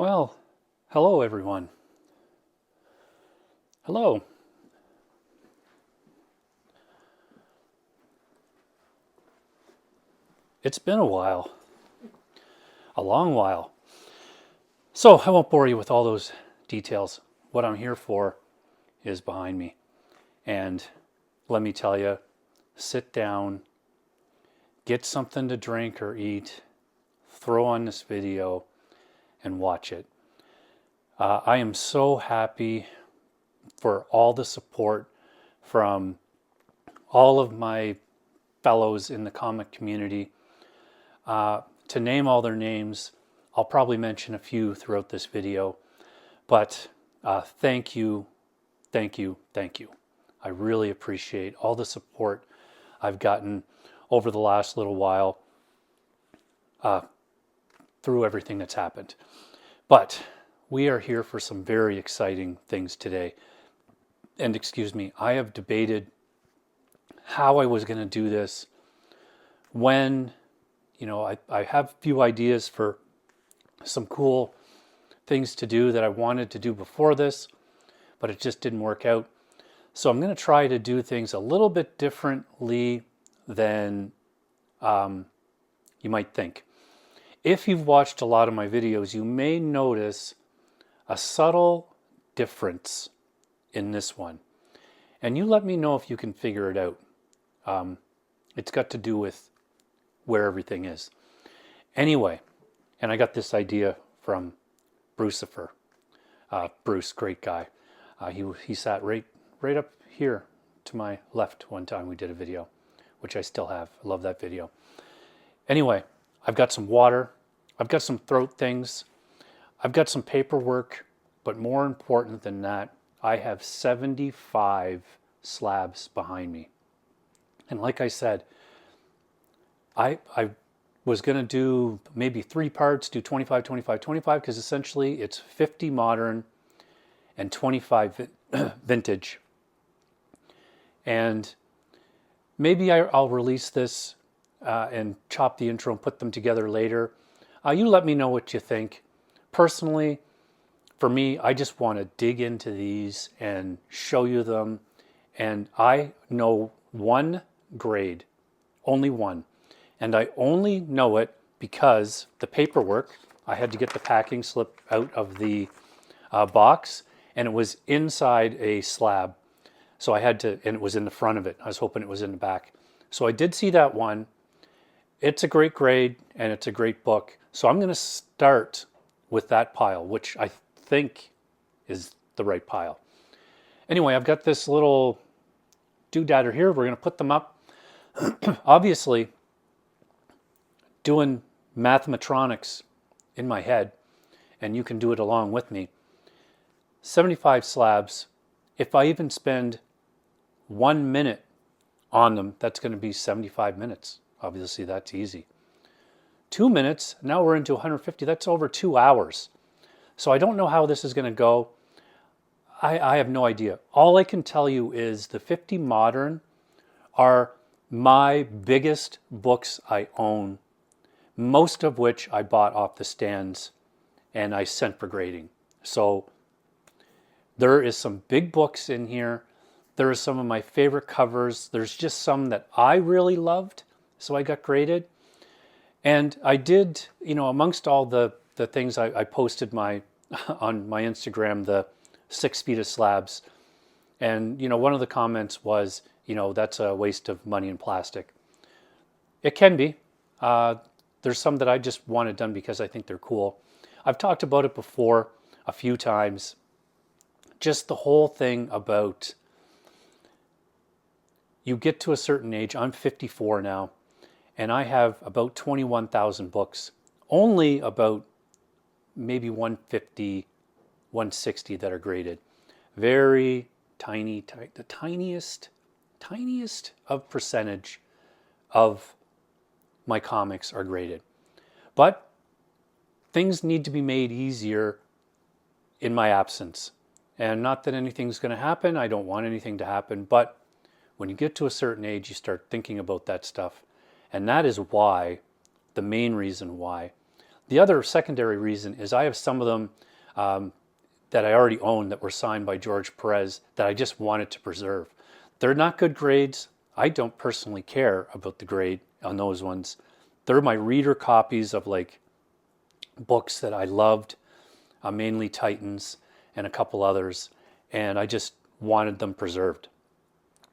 Well, hello everyone. Hello. It's been a while, a long while. So I won't bore you with all those details. What I'm here for is behind me. And let me tell you, sit down, get something to drink or eat, throw on this video, and watch it. I am so happy for all the support from all of my fellows in the comic community. To name all their names, I'll probably mention a few throughout this video, but thank you, thank you, thank you. I really appreciate all the support I've gotten over the last little while through everything that's happened. But we are here for some very exciting things today. And excuse me, I have debated how I was going to do this, when, I have a few ideas for some cool things to do that I wanted to do before this, but it just didn't work out. So I'm going to try to do things a little bit differently than you might think. If you've watched a lot of my videos, you may notice a subtle difference in this one. And you let me know if you can figure it out. It's got to do with where everything is. Anyway, and I got this idea from Brucifer. Bruce, great guy. He sat right up here to my left one time we did a video, which I still have. I love that video. Anyway, I've got some water. I've got some throat things. I've got some paperwork. But more important than that, I have 75 slabs behind me. And like I said, I was going to do maybe 3 parts, do 25, 25, 25, because essentially it's 50 modern and 25 vintage. And maybe I'll release this and chop the intro and put them together later. You let me know what you think. Personally, for me, I just want to dig into these and show you them. And I know one grade, only one. And I only know it because the paperwork, I had to get the packing slip out of the box, and it was inside a slab. So I had to, and it was in the front of it. I was hoping it was in the back. So I did see that one. It's a great grade and it's a great book. So I'm going to start with that pile, which I think is the right pile. Anyway, I've got this little doodadder here. We're going to put them up. Obviously, doing mathematronics in my head, and you can do it along with me. 75 slabs. If I even spend 1 minute on them, that's going to be 75 minutes. Obviously, that's easy. 2 minutes, now we're into 150. That's over 2 hours. So I don't know how this is going to go. I have no idea. All I can tell you is the 50 modern are my biggest books I own, most of which I bought off the stands and I sent for grading. So there is some big books in here. There are some of my favorite covers. There's just some that I really loved, so I got graded. And I did, amongst all the things I posted on my Instagram, the 6 feet of slabs. And, one of the comments was, that's a waste of money and plastic. It can be. There's some that I just want it done because I think they're cool. I've talked about it before a few times. Just the whole thing about you get to a certain age. I'm 54 now, and I have about 21,000 books. Only about maybe 150, 160 that are graded. Very tiny, the tiniest of percentage of my comics are graded. But things need to be made easier in my absence. And not that anything's going to happen. I don't want anything to happen. But when you get to a certain age, you start thinking about that stuff. And that is why, the main reason why, the other secondary reason is I have some of them that I already own that were signed by George Perez that I just wanted to preserve. They're not good grades. I don't personally care about the grade on those ones. They're my reader copies of like books that I loved, mainly Titans and a couple others, and I just wanted them preserved.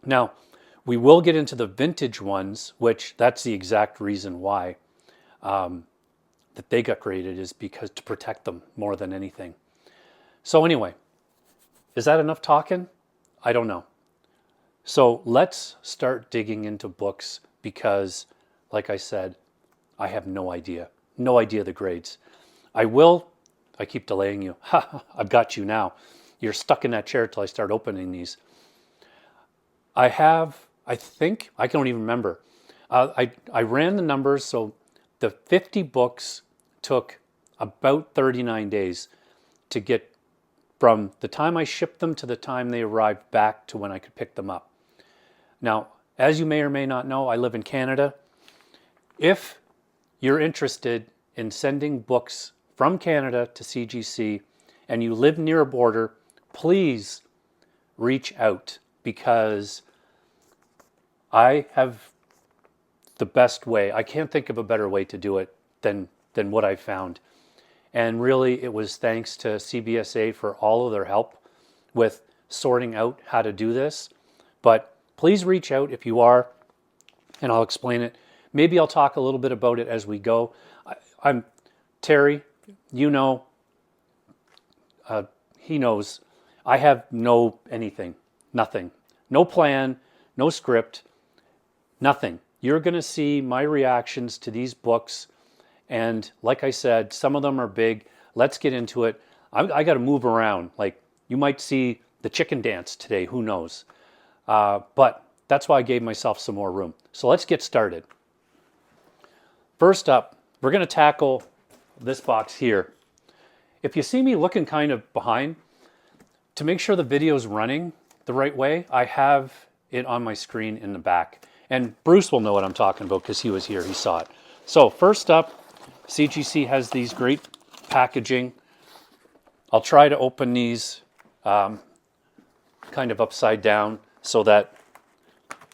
Now, we will get into the vintage ones, which that's the exact reason why that they got graded, is because to protect them more than anything. So anyway, is that enough talking? I don't know. So let's start digging into books because, like I said, I have no idea. No idea the grades. I keep delaying you. Ha, I've got you now. You're stuck in that chair till I start opening these. I think, I don't even remember. I ran the numbers, so the 50 books took about 39 days to get from the time I shipped them to the time they arrived back to when I could pick them up. Now, as you may or may not know, I live in Canada. If you're interested in sending books from Canada to CGC and you live near a border, please reach out, because I have the best way. I can't think of a better way to do it than what I found. And really, it was thanks to CBSA for all of their help with sorting out how to do this. But please reach out if you are, and I'll explain it. Maybe I'll talk a little bit about it as we go. I'm Terry, you know, he knows. I have no anything, nothing. No plan, no script, nothing. You're going to see my reactions to these books. And like I said, some of them are big. Let's get into it. I got to move around. Like, you might see the chicken dance today. Who knows? But that's why I gave myself some more room. So let's get started. First up, we're going to tackle this box here. If you see me looking kind of behind, to make sure the video is running the right way, I have it on my screen in the back. And Bruce will know what I'm talking about because he was here, he saw it. So first up, CGC has these great packaging. I'll try to open these kind of upside down so that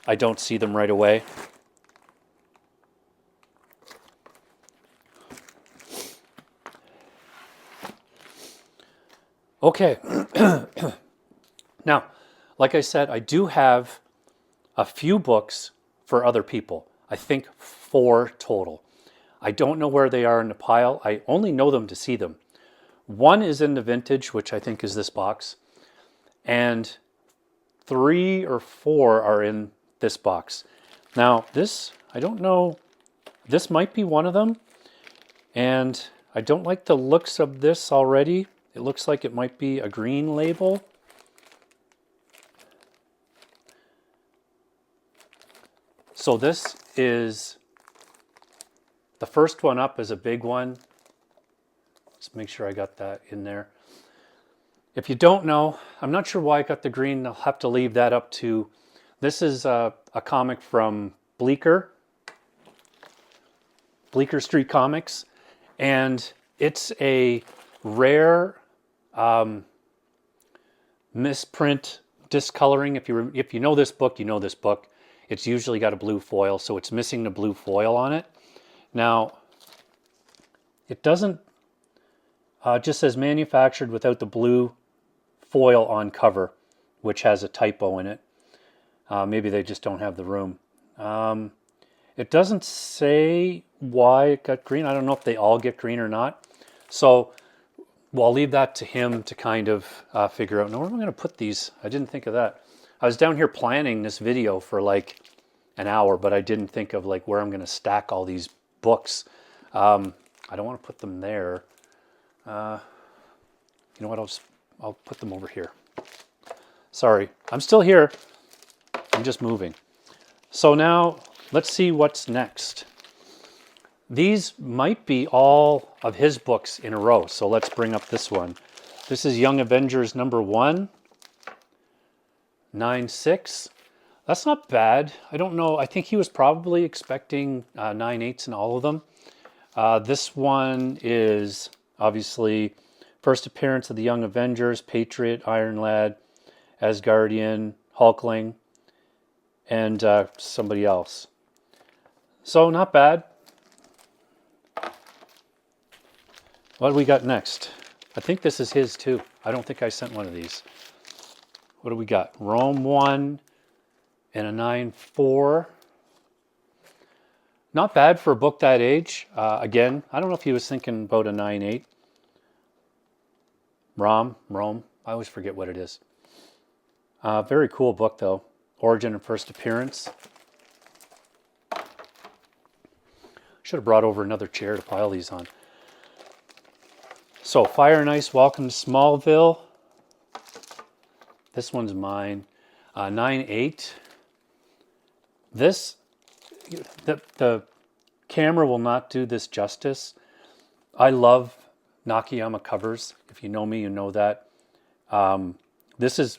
I don't see them right away. Okay. Now, like I said, I do have a few books for other people. I think 4 total. I don't know where they are in the pile. I only know them to see them. One is in the vintage, which I think is this box. And 3 or 4 are in this box. Now, this, I don't know, this might be one of them. And I don't like the looks of this already. It looks like it might be a green label. So this is, the first one up is a big one. Let's make sure I got that in there. If you don't know, I'm not sure why I got the green. I'll have to leave that up to, this is a comic from Bleecker Street Comics. And it's a rare misprint discoloring. If you know this book, you know this book. It's usually got a blue foil, so it's missing the blue foil on it. Now, it doesn't, just says manufactured without the blue foil on cover, which has a typo in it. Maybe they just don't have the room. It doesn't say why it got green. I don't know if they all get green or not. So, well, I'll leave that to him to kind of figure out. Now, where am I going to put these? I didn't think of that. I was down here planning this video for like an hour, but I didn't think of like where I'm going to stack all these books. I don't want to put them there. You know what? I'll put them over here. Sorry, I'm still here. I'm just moving. So now let's see what's next. These might be all of his books in a row. So let's bring up this one. This is Young Avengers #1. 9/6. That's not bad. I don't know. I think he was probably expecting 9/8 in all of them. This one is obviously first appearance of the Young Avengers, Patriot, Iron Lad, Asgardian, Hulkling, and somebody else. So not bad. What do we got next? I think this is his too. I don't think I sent one of these. What do we got? Rome 1 and a 9.4. Not bad for a book that age. Again, I don't know if he was thinking about a 9.8. Rome. I always forget what it is. Very cool book though. Origin and first appearance. Should have brought over another chair to pile these on. So, Fire and Ice, Welcome to Smallville. This one's mine. 9.8. This, the camera will not do this justice. I love Nakayama covers. If you know me, you know that. This is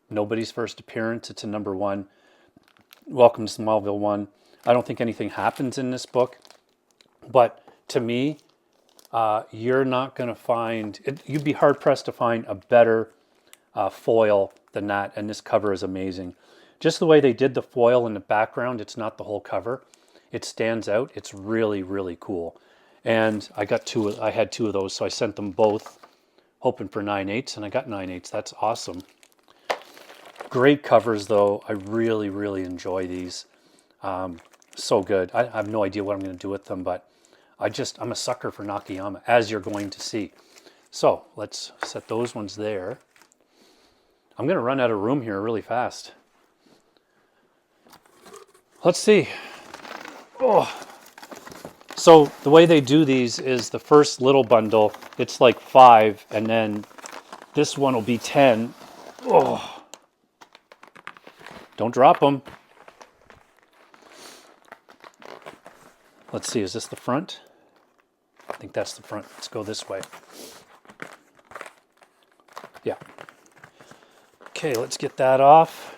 nobody's first appearance. It's a #1. Welcome to Smallville 1. I don't think anything happens in this book. But to me, you're not going to find... you'd be hard-pressed to find a better foil than that. And this cover is amazing. Just the way they did the foil in the background, it's not the whole cover. It stands out. It's really, really cool. And I had two of those, so I sent them both, hoping for 9.8s, and I got 9.8s. That's awesome. Great covers, though. I really, really enjoy these. So good. I have no idea what I'm going to do with them, but I'm a sucker for Nakayama, as you're going to see. So let's set those ones there. I'm going to run out of room here really fast. Let's see. Oh. So the way they do these is the first little bundle, it's like 5, and then this one will be 10. Oh. Don't drop them. Let's see, is this the front? I think that's the front. Let's go this way. Yeah. Okay, let's get that off.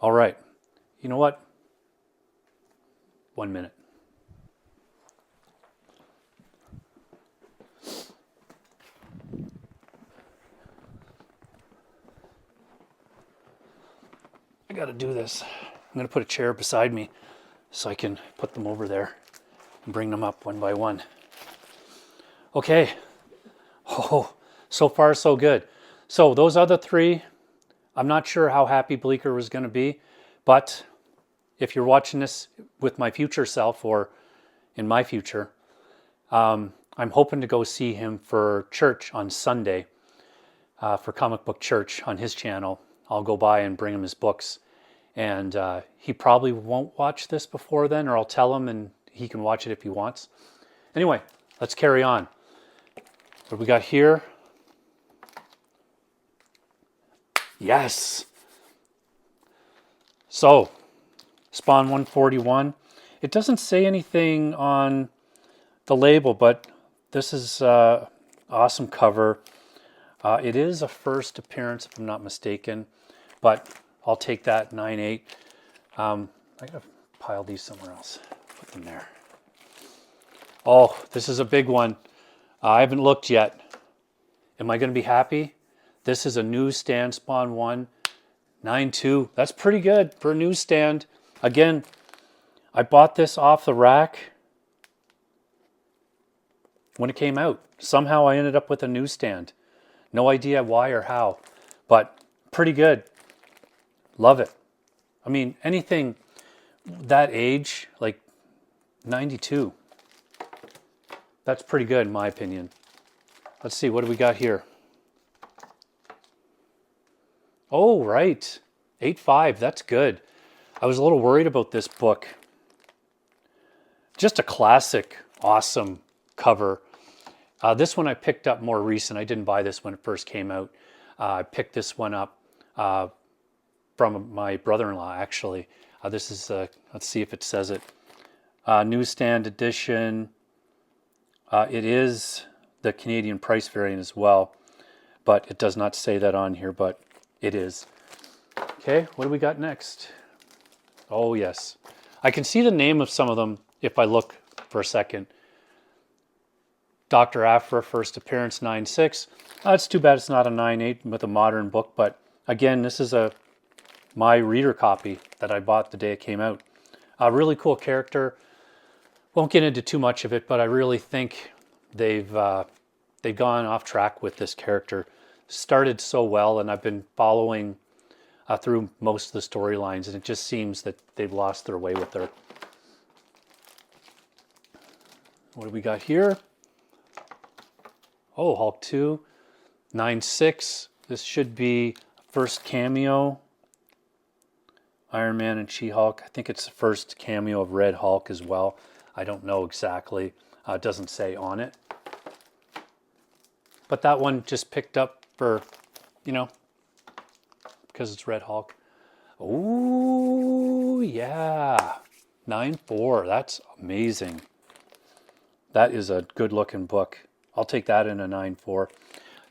All right. You know what? 1 minute. I got to do this. I'm going to put a chair beside me so I can put them over there and bring them up one by one. Okay. Oh, so far so good. So those other 3, I'm not sure how happy Bleecker was going to be, but if you're watching this with my future self or in my future, I'm hoping to go see him for church on Sunday, for Comic Book Church on his channel. I'll go by and bring him his books. And he probably won't watch this before then, or I'll tell him and he can watch it if he wants. Anyway, let's carry on. What do we got here? Yes! So, Spawn 141. It doesn't say anything on the label, but this is an awesome cover. It is a first appearance, if I'm not mistaken, but I'll take that, 9.8. I gotta pile these somewhere else. Put them there. Oh, this is a big one. I haven't looked yet. Am I gonna be happy? This is a newsstand Spawn 1, 9.2. That's pretty good for a newsstand. Again, I bought this off the rack when it came out. Somehow I ended up with a newsstand. No idea why or how, but pretty good. Love it. I mean, anything that age, like 92, that's pretty good in my opinion. Let's see, what do we got here? Oh, right. 8.5, that's good. I was a little worried about this book. Just a classic, awesome cover. This one I picked up more recent. I didn't buy this when it first came out. I picked this one up from my brother-in-law, actually. This is, let's see if it says it. Newsstand edition. It is the Canadian price variant as well, but it does not say that on here, but it is. Okay, what do we got next? Oh, yes. I can see the name of some of them if I look for a second. Dr. Afra, first appearance, 9.6. It's too bad it's not a 9.8 with a modern book, but again, this is my reader copy that I bought the day it came out. A really cool character. Won't get into too much of it, but I really think they've gone off track with this character. Started so well, and I've been following through most of the storylines, and it just seems that they've lost their way with her. What do we got here? Oh, Hulk 2, 9.6. This should be first cameo. Iron Man and She-Hulk. I think it's the first cameo of Red Hulk as well. I don't know exactly. It doesn't say on it. But that one just picked up for, because it's Red Hulk. Oh, yeah. 9.4. That's amazing. That is a good looking book. I'll take that in a 9.4.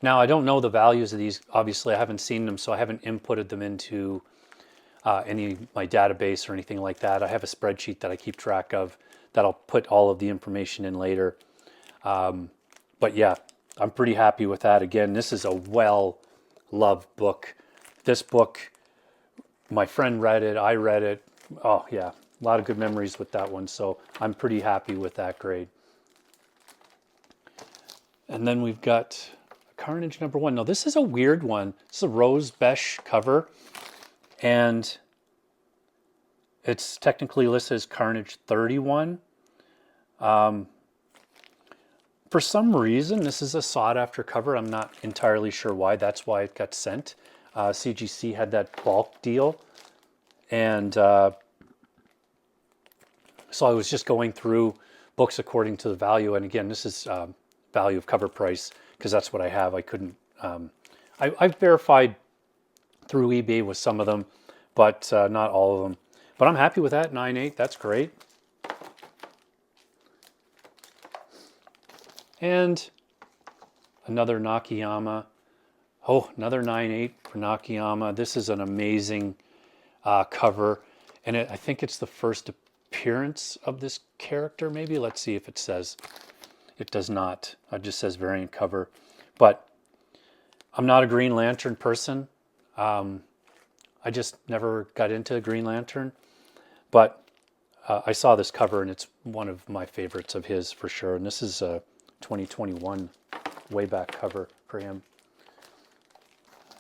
Now, I don't know the values of these. Obviously, I haven't seen them, so I haven't inputted them into any of my database or anything like that. I have a spreadsheet that I keep track of that I'll put all of the information in later. But yeah, I'm pretty happy with that. Again, this is a well-loved book. This book, my friend read it, I read it. Oh yeah, a lot of good memories with that one. So I'm pretty happy with that grade. And then we've got Carnage #1. Now this is a weird one. It's a rose beige cover. And it's technically listed as Carnage 31. For some reason, this is a sought-after cover. I'm not entirely sure why. That's why it got sent. CGC had that bulk deal. And so I was just going through books according to the value. And again, this is value of cover price, because that's what I have. I couldn't... I've verified through eBay with some of them, but not all of them. But I'm happy with that, 9.8. That's great. And another Nakayama. Oh, another 9.8 for Nakayama. This is an amazing cover. And I think it's the first appearance of this character, maybe. Let's see if it says. It does not. It just says variant cover. But I'm not a Green Lantern person. I just never got into Green Lantern. But I saw this cover, and it's one of my favorites of his for sure. And this is a 2021 way back cover for him.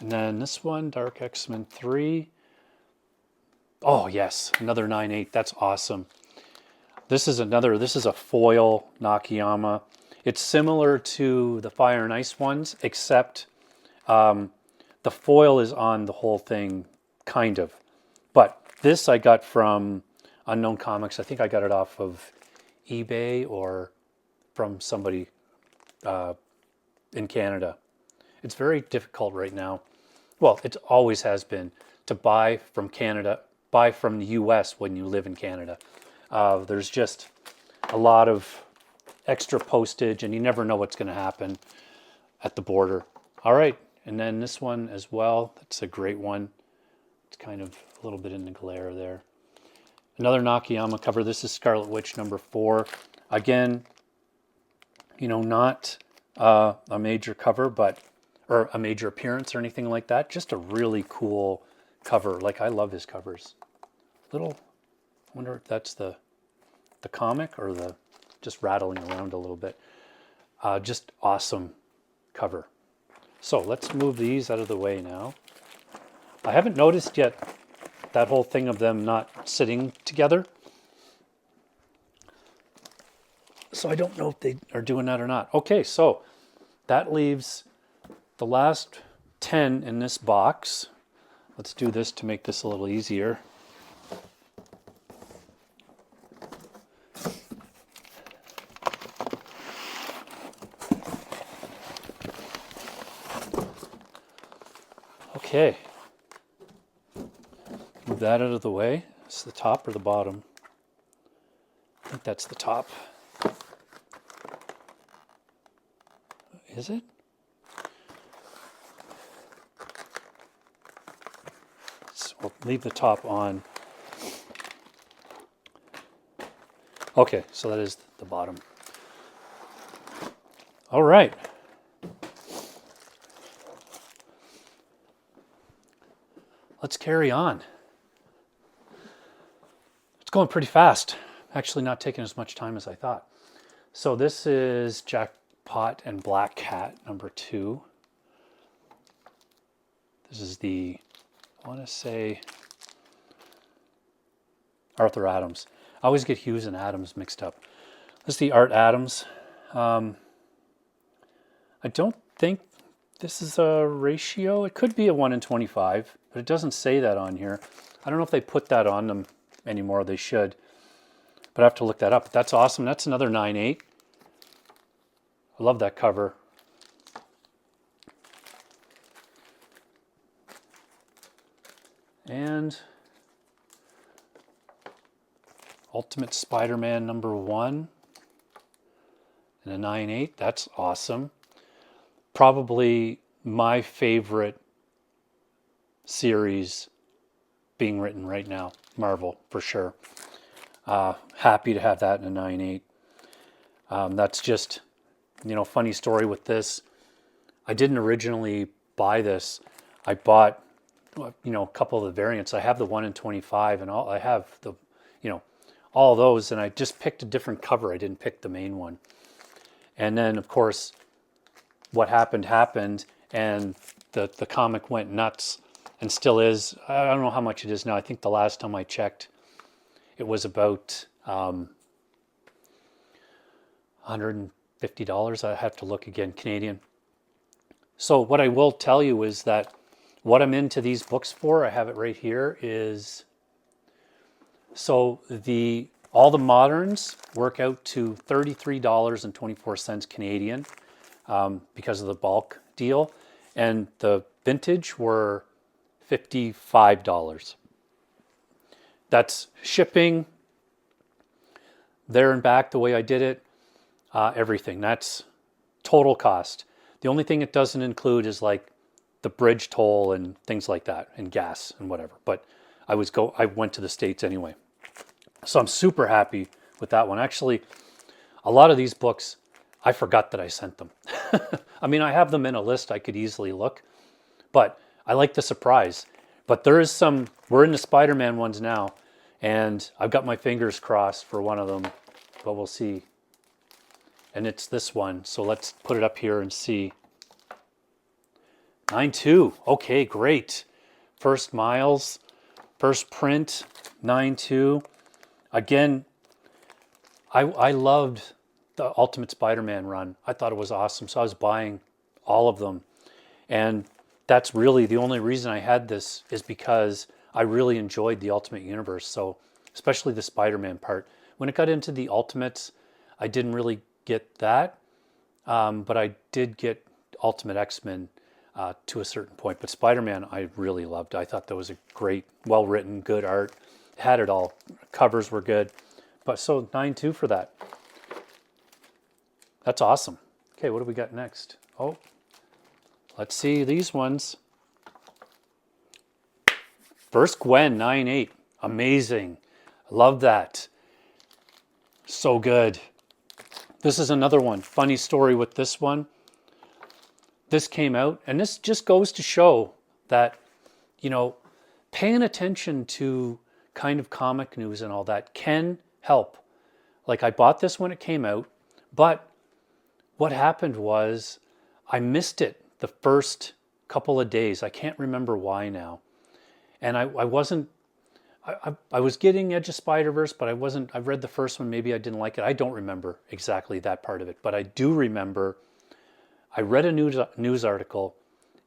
And then this one, Dark X-Men 3. Oh, yes, another 9.8. That's awesome. This is a foil Nakayama. It's similar to the Fire and Ice ones, except the foil is on the whole thing, kind of. But this I got from Unknown Comics. I think I got it off of eBay or from somebody in Canada. It's very difficult right now. Well, it always has been to buy from Canada, buy from the US when you live in Canada. There's just a lot of extra postage, and you never know what's going to happen at the border. All right, and then this one as well. That's a great one. It's kind of a little bit in the glare there. Another Nakayama cover. This is Scarlet Witch #4. Again, not a major cover, or a major appearance or anything like that. Just a really cool cover. Like, I love his covers. I wonder if that's the comic or the just rattling around a little bit. Just awesome cover. So let's move these out of the way now. I haven't noticed yet that whole thing of them not sitting together. So I don't know if they are doing that or not. Okay, so that leaves the last 10 in this box. Let's do this to make this a little easier. Okay, move that out of the way. It's the top or the bottom? I think that's the top. Is it? I'll leave the top on. Okay, so that is the bottom. All right. Let's carry on. It's going pretty fast. Actually not taking as much time as I thought. So this is Jackpot and Black Cat number 2. This is the, I want to say, Arthur Adams. I always get Hughes and Adams mixed up. This is the Art Adams. I don't think this is a ratio. It could be a 1 in 25, but it doesn't say that on here. I don't know if they put that on them anymore. They should. But I have to look that up. But that's awesome. That's another 9/8. I love that cover. And Ultimate Spider-Man number 1 and a 9/8. That's awesome. Probably my favorite series being written right now. Marvel, for sure. Happy to have that in a 9/8. That's just, funny story with this. I didn't originally buy this. I bought, a couple of the variants. I have the 1 in 25 and I have the, all those, and I just picked a different cover. I didn't pick the main one. And then, of course, what happened, and the comic went nuts and still is. I don't know how much it is now. I think the last time I checked, it was about $150. I have to look again, Canadian. So what I will tell you is that what I'm into these books for, I have it right here, is so all the moderns work out to $33.24 Canadian because of the bulk deal, and the vintage were $55. That's shipping there and back the way I did it, everything. That's total cost. The only thing it doesn't include is like the bridge toll and things like that, and gas and whatever. But I went to the States anyway. So I'm super happy with that one. Actually, a lot of these books, I forgot that I sent them. I mean, I have them in a list I could easily look, but I like the surprise. But there is we're in the Spider-Man ones now, and I've got my fingers crossed for one of them, but we'll see. And it's this one, so let's put it up here and see. 9/2, okay, great. First Miles, first print, 9/2. Again, I loved the Ultimate Spider-Man run. I thought it was awesome, so I was buying all of them. And that's really the only reason I had this, is because I really enjoyed the Ultimate Universe, so especially the Spider-Man part. When it got into the Ultimates, I didn't really get that, but I did get Ultimate X-Men to a certain point. But Spider-Man, I really loved. I thought that was a great, well-written, good art. It had it all. Covers were good. But so 9/2 for that. That's awesome. Okay, what do we got next? Oh, let's see these ones. First Gwen, 9/8. Amazing. Love that. So good. This is another one. Funny story with this one. This came out, and this just goes to show that, paying attention to kind of comic news and all that can help. Like, I bought this when it came out, but what happened was I missed it the first couple of days. I can't remember why now. And I was getting Edge of Spider-Verse, but I read the first one, maybe I didn't like it. I don't remember exactly that part of it, but I do remember I read a news article,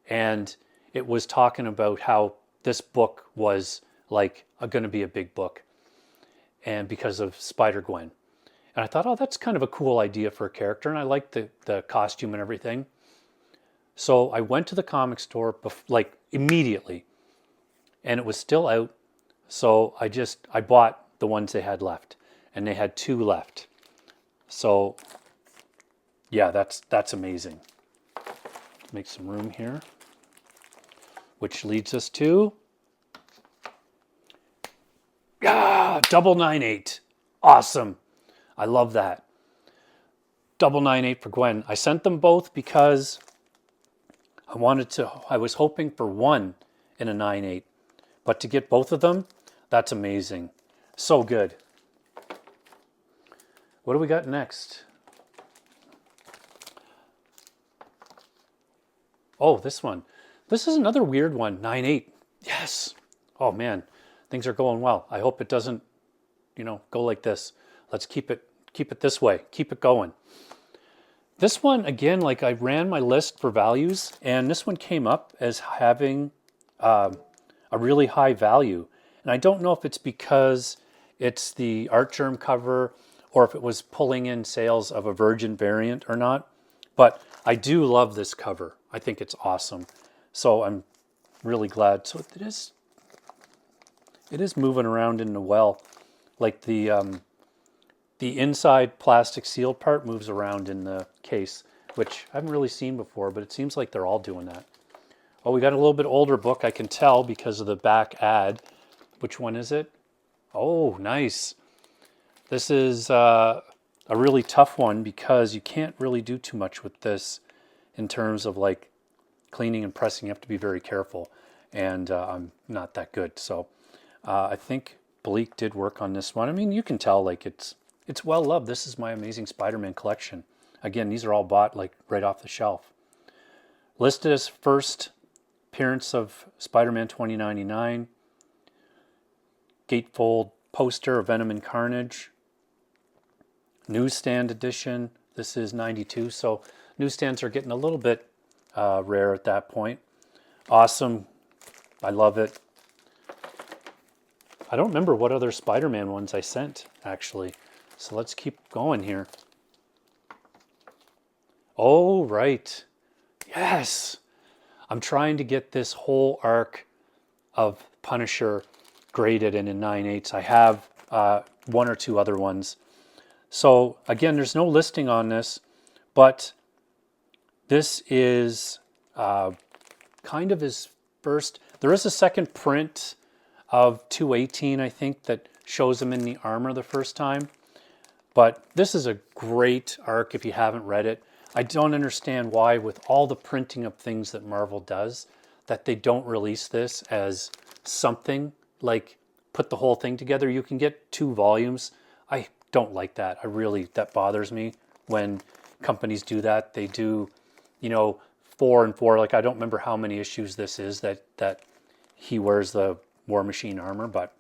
and it was talking about how this book was like going to be a big book, and because of Spider-Gwen. And I thought, oh, that's kind of a cool idea for a character, and I liked the costume and everything. So I went to the comic store like immediately, and it was still out. So I bought the ones they had left, and they had 2 left. So yeah, that's amazing. Make some room here, which leads us to Double 9.8. Awesome. I love that. Double 9.8 for Gwen. I sent them both because I was hoping for one in a 9.8. But to get both of them, that's amazing. So good. What do we got next? Oh, this one. This is another weird one. 9.8. Yes. Oh man, things are going well. I hope it doesn't, go like this. Let's keep it this way. Keep it going. This one, again, like I ran my list for values, and this one came up as having a really high value. And I don't know if it's because it's the art germ cover or if it was pulling in sales of a virgin variant or not. But I do love this cover. I think it's awesome. So I'm really glad. So it is moving around in the well. Like the inside plastic seal part moves around in the case, which I haven't really seen before, but it seems like they're all doing that. Oh, we got a little bit older book. I can tell because of the back ad. Which one is it? Oh, nice. This is a really tough one because you can't really do too much with this in terms of like cleaning and pressing. You have to be very careful, and I'm not that good. So I think Bleak did work on this one. I mean, you can tell like it's well loved. This is my Amazing Spider-Man collection. Again, these are all bought like right off the shelf. Listed as first appearance of Spider-Man 2099. Gatefold poster of Venom and Carnage. Newsstand edition. This is 92, so newsstands are getting a little bit rare at that point. Awesome. I love it. I don't remember what other Spider-Man ones I sent, actually. So let's keep going here. Oh, right. Yes. I'm trying to get this whole arc of Punisher graded and in 9/8. I have one or two other ones. So again, there's no listing on this, but this is kind of his first. There is a second print of 218, I think, that shows him in the armor the first time. But this is a great arc if you haven't read it. I don't understand why, with all the printing of things that Marvel does, that they don't release this as something like put the whole thing together. You can get 2 volumes. I don't like that. That bothers me when companies do that. They do, 4 and 4. Like I don't remember how many issues this is that he wears the War Machine armor, but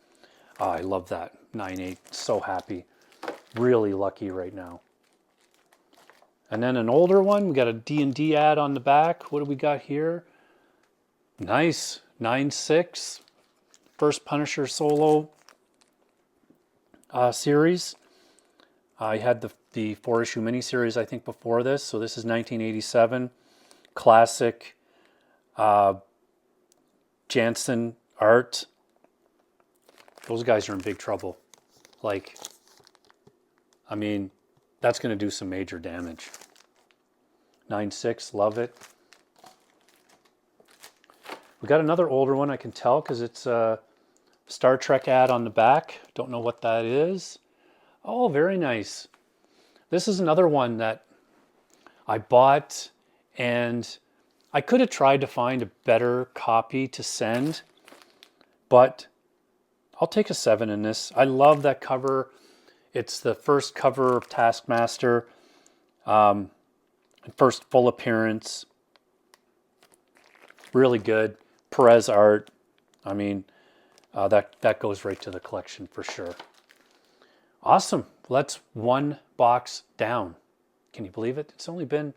I love that 9/8. So happy. Really lucky right now. And then an older one, we got a D&D ad on the back. What do we got here? Nice. 9/6. First Punisher solo series. I had the 4-issue miniseries, I think, before this. So this is 1987. Classic Jansen art. Those guys are in big trouble. Like, I mean, that's going to do some major damage. 9/6, love it. We got another older one, I can tell, because it's a Star Trek ad on the back. Don't know what that is. Oh, very nice. This is another one that I bought, and I could have tried to find a better copy to send, but I'll take a 7 in this. I love that cover. It's the first cover of Taskmaster, first full appearance. Really good. Perez art. I mean, that goes right to the collection for sure. Awesome. Let's 1 box down. Can you believe it? It's only been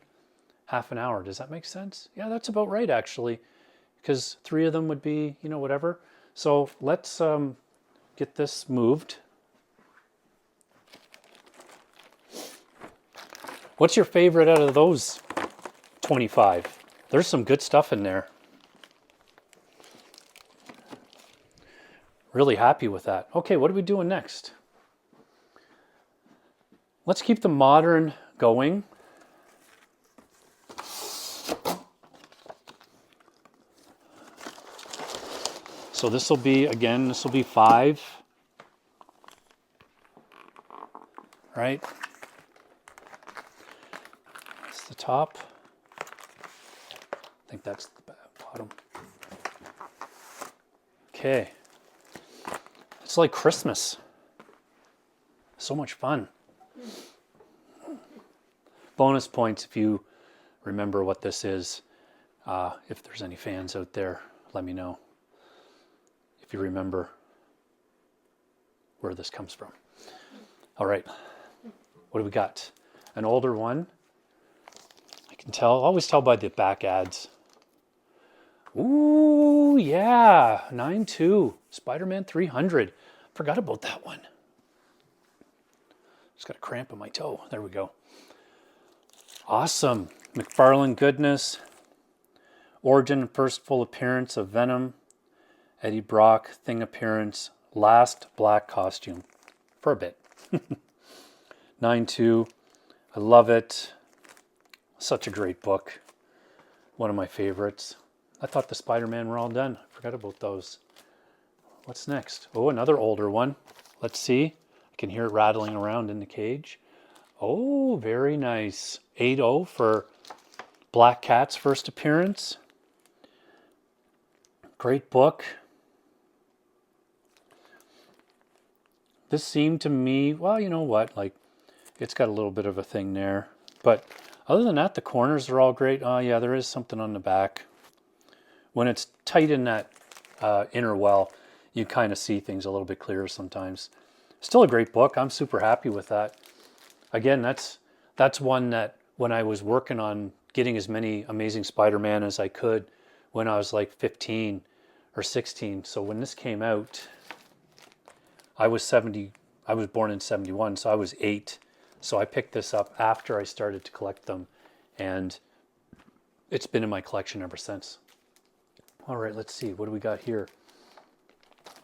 half an hour. Does that make sense? Yeah, that's about right, actually, because 3 of them would be, whatever. So let's get this moved. What's your favorite out of those 25? There's some good stuff in there. Really happy with that. Okay, what are we doing next? Let's keep the modern going. So this will be 5. right? That's the top. I think that's the bottom. Okay. It's like Christmas. So much fun. Bonus points if you remember what this is. If there's any fans out there, let me know if you remember where this comes from. All right, what do we got? An older one. I can tell, always tell by the back ads. Ooh, yeah, 9.2, Spider-Man 300. Forgot about that one. Just got a cramp in my toe. There we go. Awesome. McFarlane goodness. Origin and first full appearance of Venom. Eddie Brock, Thing appearance. Last black costume. For a bit. 9.2. I love it. Such a great book. One of my favorites. I thought the Spider-Man were all done. Forgot about those. What's next? Oh, another older one. Let's see. I can hear it rattling around in the cage. Oh, very nice. 8.0 for Black Cat's first appearance. Great book. This seemed to me, well, you know what, like, it's got a little bit of a thing there. But other than that, the corners are all great. Oh, yeah, there is something on the back. When it's tight in that inner well, you kind of see things a little bit clearer sometimes. Still a great book. I'm super happy with that. Again, that's one that when I was working on getting as many Amazing Spider-Man as I could when I was like 15 or 16. So when this came out, I was born in 71, so I was 8. So I picked this up after I started to collect them, and it's been in my collection ever since. All right, let's see. What do we got here?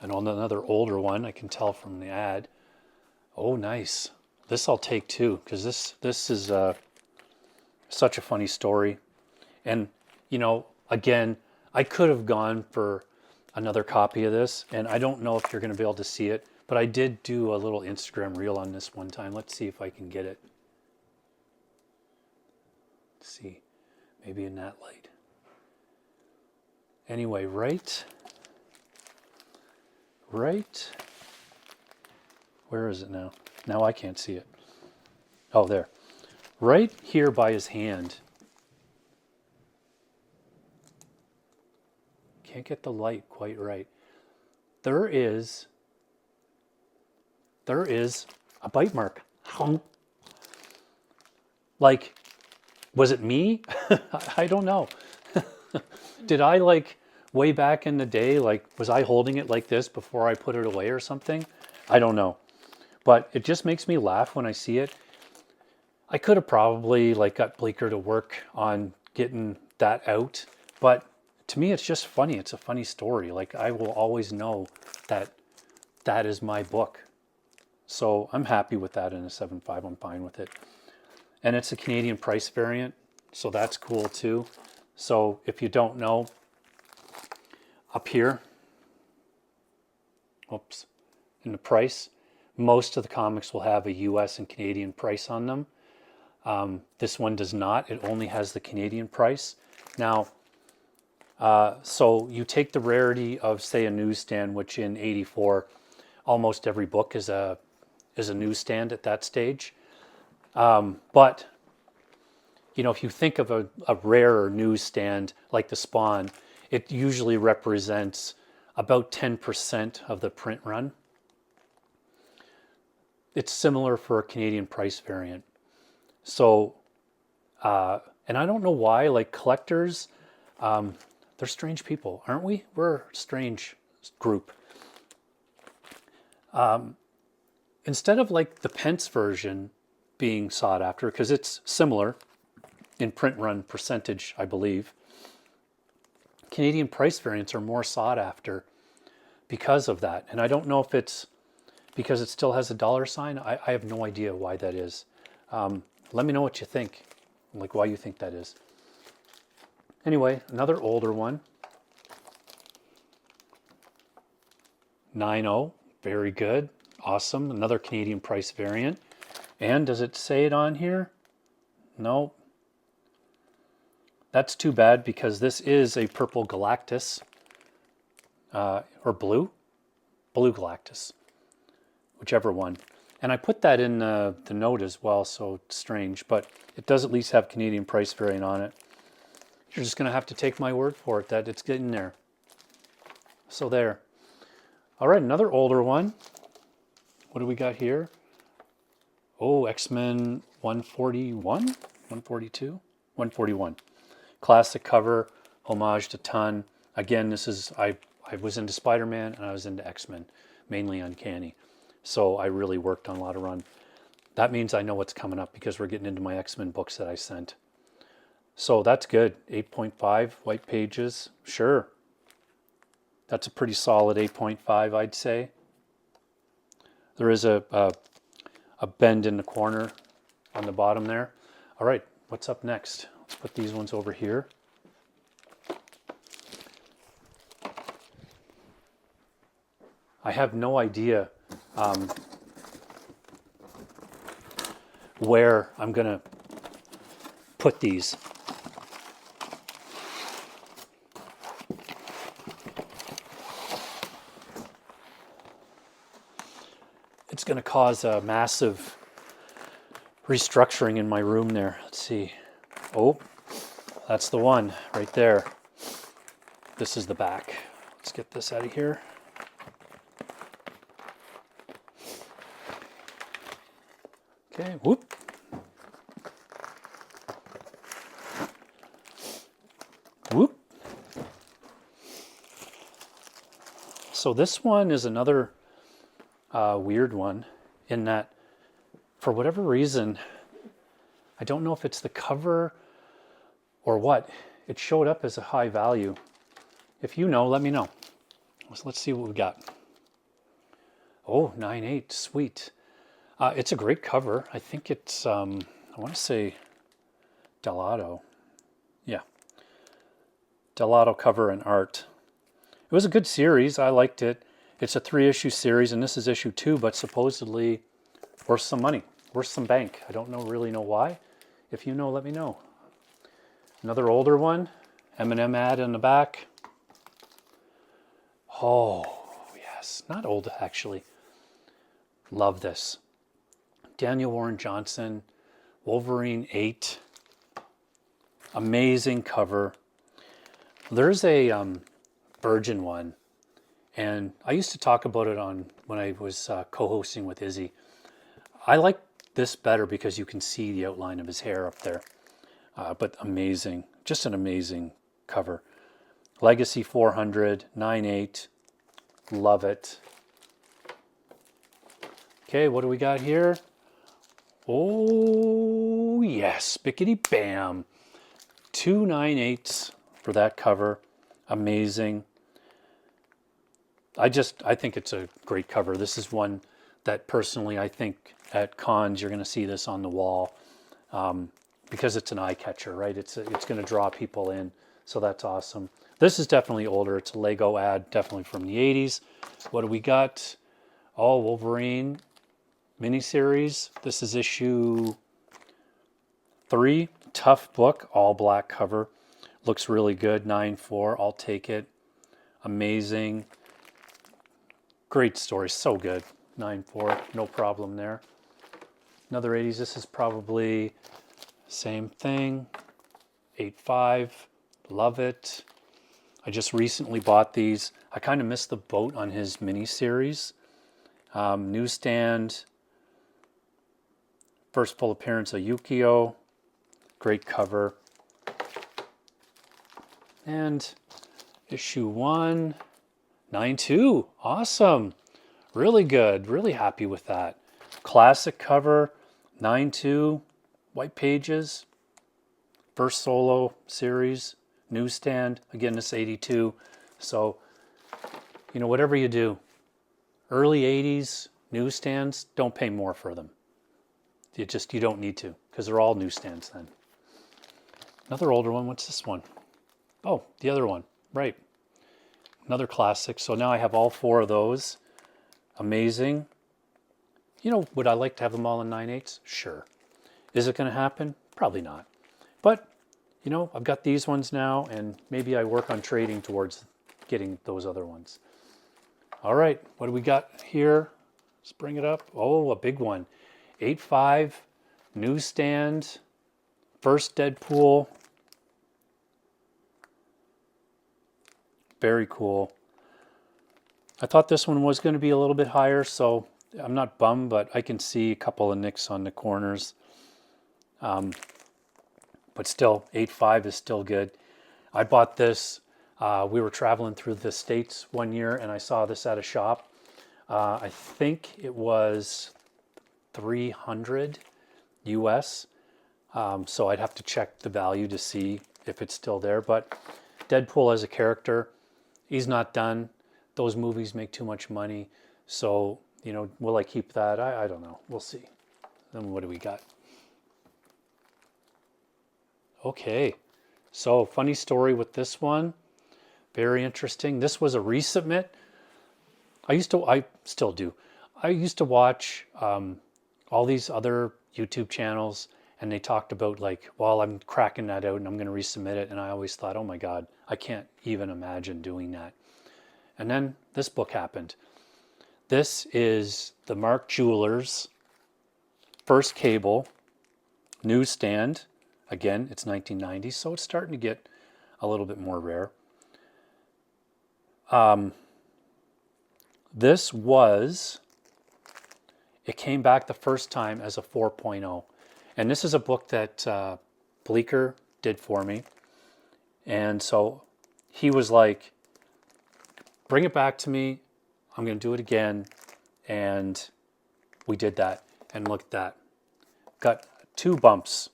And on another older one, I can tell from the ad. Oh, nice. This I'll take too, because this is such a funny story. And, you know, again, I could have gone for another copy of this, and I don't know if you're going to be able to see it, but I did do a little Instagram reel on this one time. Let's see if I can get it. Let's see, maybe in that light. Anyway, right, where is it now? Now I can't see it. Oh, there. Right here by his hand. Can't get the light quite right. There is a bite mark. Like, was it me? I don't know. Did I, like, way back in the day, like, was I holding it like this before I put it away or something? I don't know. But it just makes me laugh when I see it. I could have probably, like, got Bleeker to work on getting that out. But to me, it's just funny. It's a funny story. Like, I will always know that that is my book. So I'm happy with that in a 7.5. I'm fine with it. And it's a Canadian price variant, so that's cool too. So if you don't know, up here, oops, in the price, most of the comics will have a US and Canadian price on them. This one does not. It only has the Canadian price. Now, so you take the rarity of, say, a newsstand, which in 84, almost every book is a newsstand at that stage. But, you know, if you think of a rarer newsstand like the Spawn, it usually represents about 10% of the print run. It's similar for a Canadian price variant. So, and I don't know why, like collectors, they're strange people, aren't we? We're a strange group. Instead of like the Pence version being sought after, because it's similar in print run percentage, I believe, Canadian price variants are more sought after because of that. And I don't know if it's because it still has a dollar sign. I have no idea why that is. Let me know what you think, like why you think that is. Anyway, another older one. 9.0, very good, awesome. Another Canadian price variant. And does it say it on here? No. That's too bad because this is a purple Galactus, or blue Galactus, whichever one. And I put that in the note as well, so it's strange, but it does at least have Canadian price variant on it. You're just going to have to take my word for it that it's getting there. So there. All right, another older one. What do we got here? Oh, X-Men 141? 142? 141. Classic cover, homage to Ton. Again, this is, I was into Spider-Man and I was into X-Men, mainly Uncanny. So I really worked on a lot of run. That means I know what's coming up because we're getting into my X-Men books that I sent. So that's good. 8.5 white pages. Sure. That's a pretty solid 8.5, I'd say. There is a bend in the corner on the bottom there. All right, what's up next? Let's put these ones over here. I have no idea where I'm going to put these. It's going to cause a massive restructuring in my room there. Let's see. Oh, that's the one right there. This is the back. Let's get this out of here. Okay, whoop. Whoop. So this one is another weird one in that, for whatever reason, I don't know if it's the cover or what, it showed up as a high value. If you know, let me know. Let's see what we got. Oh, 9.8, sweet. It's a great cover. I think it's, I want to say Delato. Yeah. Delato cover and art. It was a good series. I liked it. It's a 3-issue series, and this is issue 2, but supposedly worth some money, worth some bank. I don't really know why. If you know, let me know. Another older one, M&M ad in the back. Oh, yes. Not old, actually. Love this. Daniel Warren Johnson, Wolverine 8. Amazing cover. There's a Virgin one, and I used to talk about it on when I was co-hosting with Izzy. I like this better because you can see the outline of his hair up there. But amazing, just an amazing cover. Legacy 400, 9.8, love it. Okay, what do we got here? Oh, yes, bickety bam. 2 9/8s for that cover. Amazing. I think it's a great cover. This is one that personally I think at cons you're going to see this on the wall because it's an eye catcher, right? It's going to draw people in, so that's awesome. This is definitely older. It's a Lego ad, definitely from the 80s. What do we got? Oh, Wolverine miniseries. This is issue 3. Tough book, all black cover. Looks really good. 9.4. I'll take it. Amazing. Great story. So good. 9.4. No problem there. Another 80s. This is probably same thing. 8.5. Love it. I just recently bought these. I kind of missed the boat on his miniseries. Newsstand. First full appearance of Yukio. Great cover. And issue 1, 9.2. Awesome. Really good. Really happy with that. Classic cover. 9.2. White pages. First solo series. Newsstand. Again, this 82. So, whatever you do, early 80s newsstands, don't pay more for them. You don't need to, because they're all newsstands then. Another older one. What's this one? Oh, the other one. Right. Another classic. So now I have all 4 of those. Amazing. You know, would I like to have them all in 9/8? Sure. Is it going to happen? Probably not. But, you know, I've got these ones now, and maybe I work on trading towards getting those other ones. All right, what do we got here? Let's bring it up. Oh, a big one. 8.5, newsstand, first Deadpool. Very cool. I thought this one was going to be a little bit higher, so I'm not bummed, but I can see a couple of nicks on the corners. But still, 8.5 is still good. I bought this. We were traveling through the States one year, and I saw this at a shop. I think it was 300 US. So I'd have to check the value to see if it's still there. But Deadpool as a character, he's not done. Those movies make too much money. So, you know, will I keep that? I don't know. We'll see. Then what do we got? Okay. So funny story with this one. Very interesting. This was a resubmit. I still do. I used to watch all these other YouTube channels, and they talked about like, well, I'm cracking that out and I'm going to resubmit it. And I always thought, oh my God, I can't even imagine doing that. And then this book happened. This is the Mark Jewelers first cable newsstand. Again, it's 1990, so it's starting to get a little bit more rare. It came back the first time as a 4.0. And this is a book that Bleecker did for me. And so he was like, bring it back to me. I'm going to do it again. And we did that. And look at that. Got 2 bumps.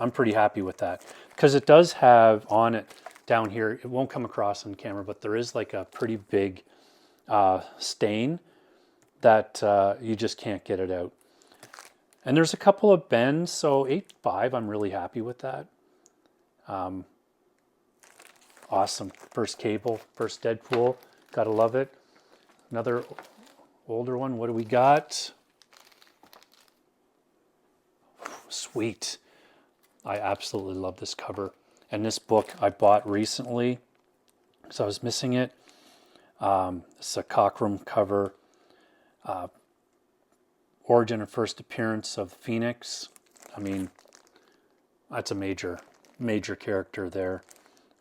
I'm pretty happy with that. Because it does have on it down here, it won't come across on camera, but there is like a pretty big stain that you just can't get it out. And there's a couple of bends, so 8.5, I'm really happy with that. Awesome. First cable, first Deadpool. Gotta love it. Another older one. What do we got? Sweet. I absolutely love this cover. And this book I bought recently because I was missing it. It's a Cockrum cover. Origin and first appearance of Phoenix. I mean, that's a major character there.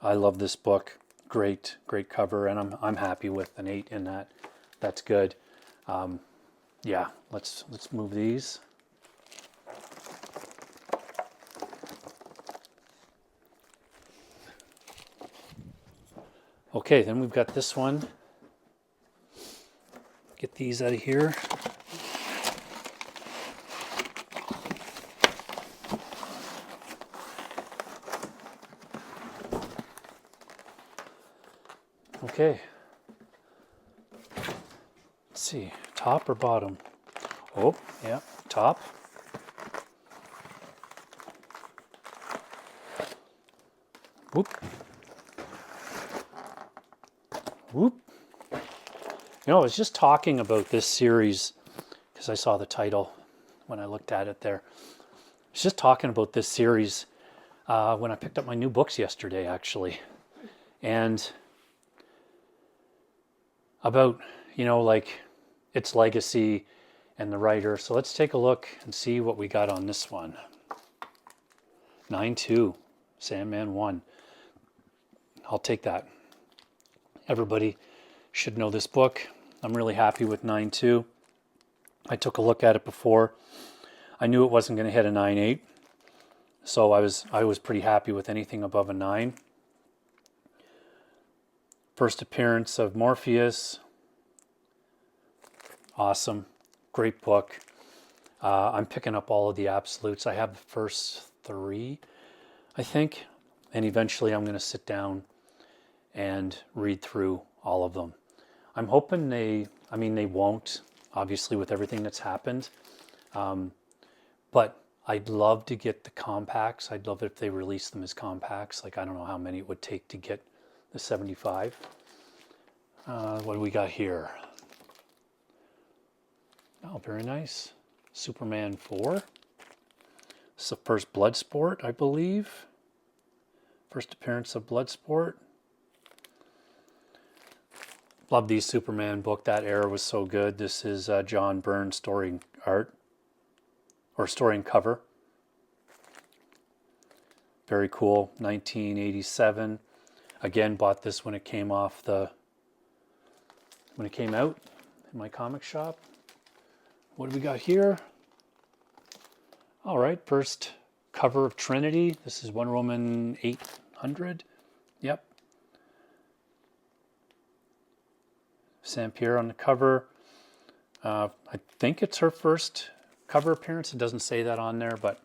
I love this book. Great cover, and I'm happy with an 8 in that. That's good. Yeah, let's move these. Okay, then we've got this one. Get these out of here. Okay. Let's see, top or bottom? Oh, yeah, top. Whoop. Whoop. You know, I was just talking about this series because I saw the title when I looked at it there. I was just talking about this series when I picked up my new books yesterday, actually. And about, you know, like its legacy and the writer. So let's take a look and see what we got on this one. 9.2, Sandman 1. I'll take that. Everybody should know this book. I'm really happy with 9.2. I took a look at it before. I knew it wasn't going to hit a 9.8. So I was pretty happy with anything above a 9. First appearance of Morpheus. Awesome. Great book. I'm picking up all of the absolutes. I have the first 3, I think. And eventually I'm going to sit down and read through all of them. I'm hoping they won't, obviously, with everything that's happened. But I'd love to get the compacts. I'd love it if they release them as compacts. Like, I don't know how many it would take to get the 75. What do we got here? Oh, very nice. Superman 4. It's the first Bloodsport, I believe. First appearance of Bloodsport. Love the Superman book. That era was so good. This is John Byrne's story art, or story and cover. Very cool. 1987. Again, bought this when it came out in my comic shop. What do we got here? All right, first cover of Trinity. This is Wonder Woman 800. Yep. Sam Pierre on the cover. I think it's her first cover appearance. It doesn't say that on there, but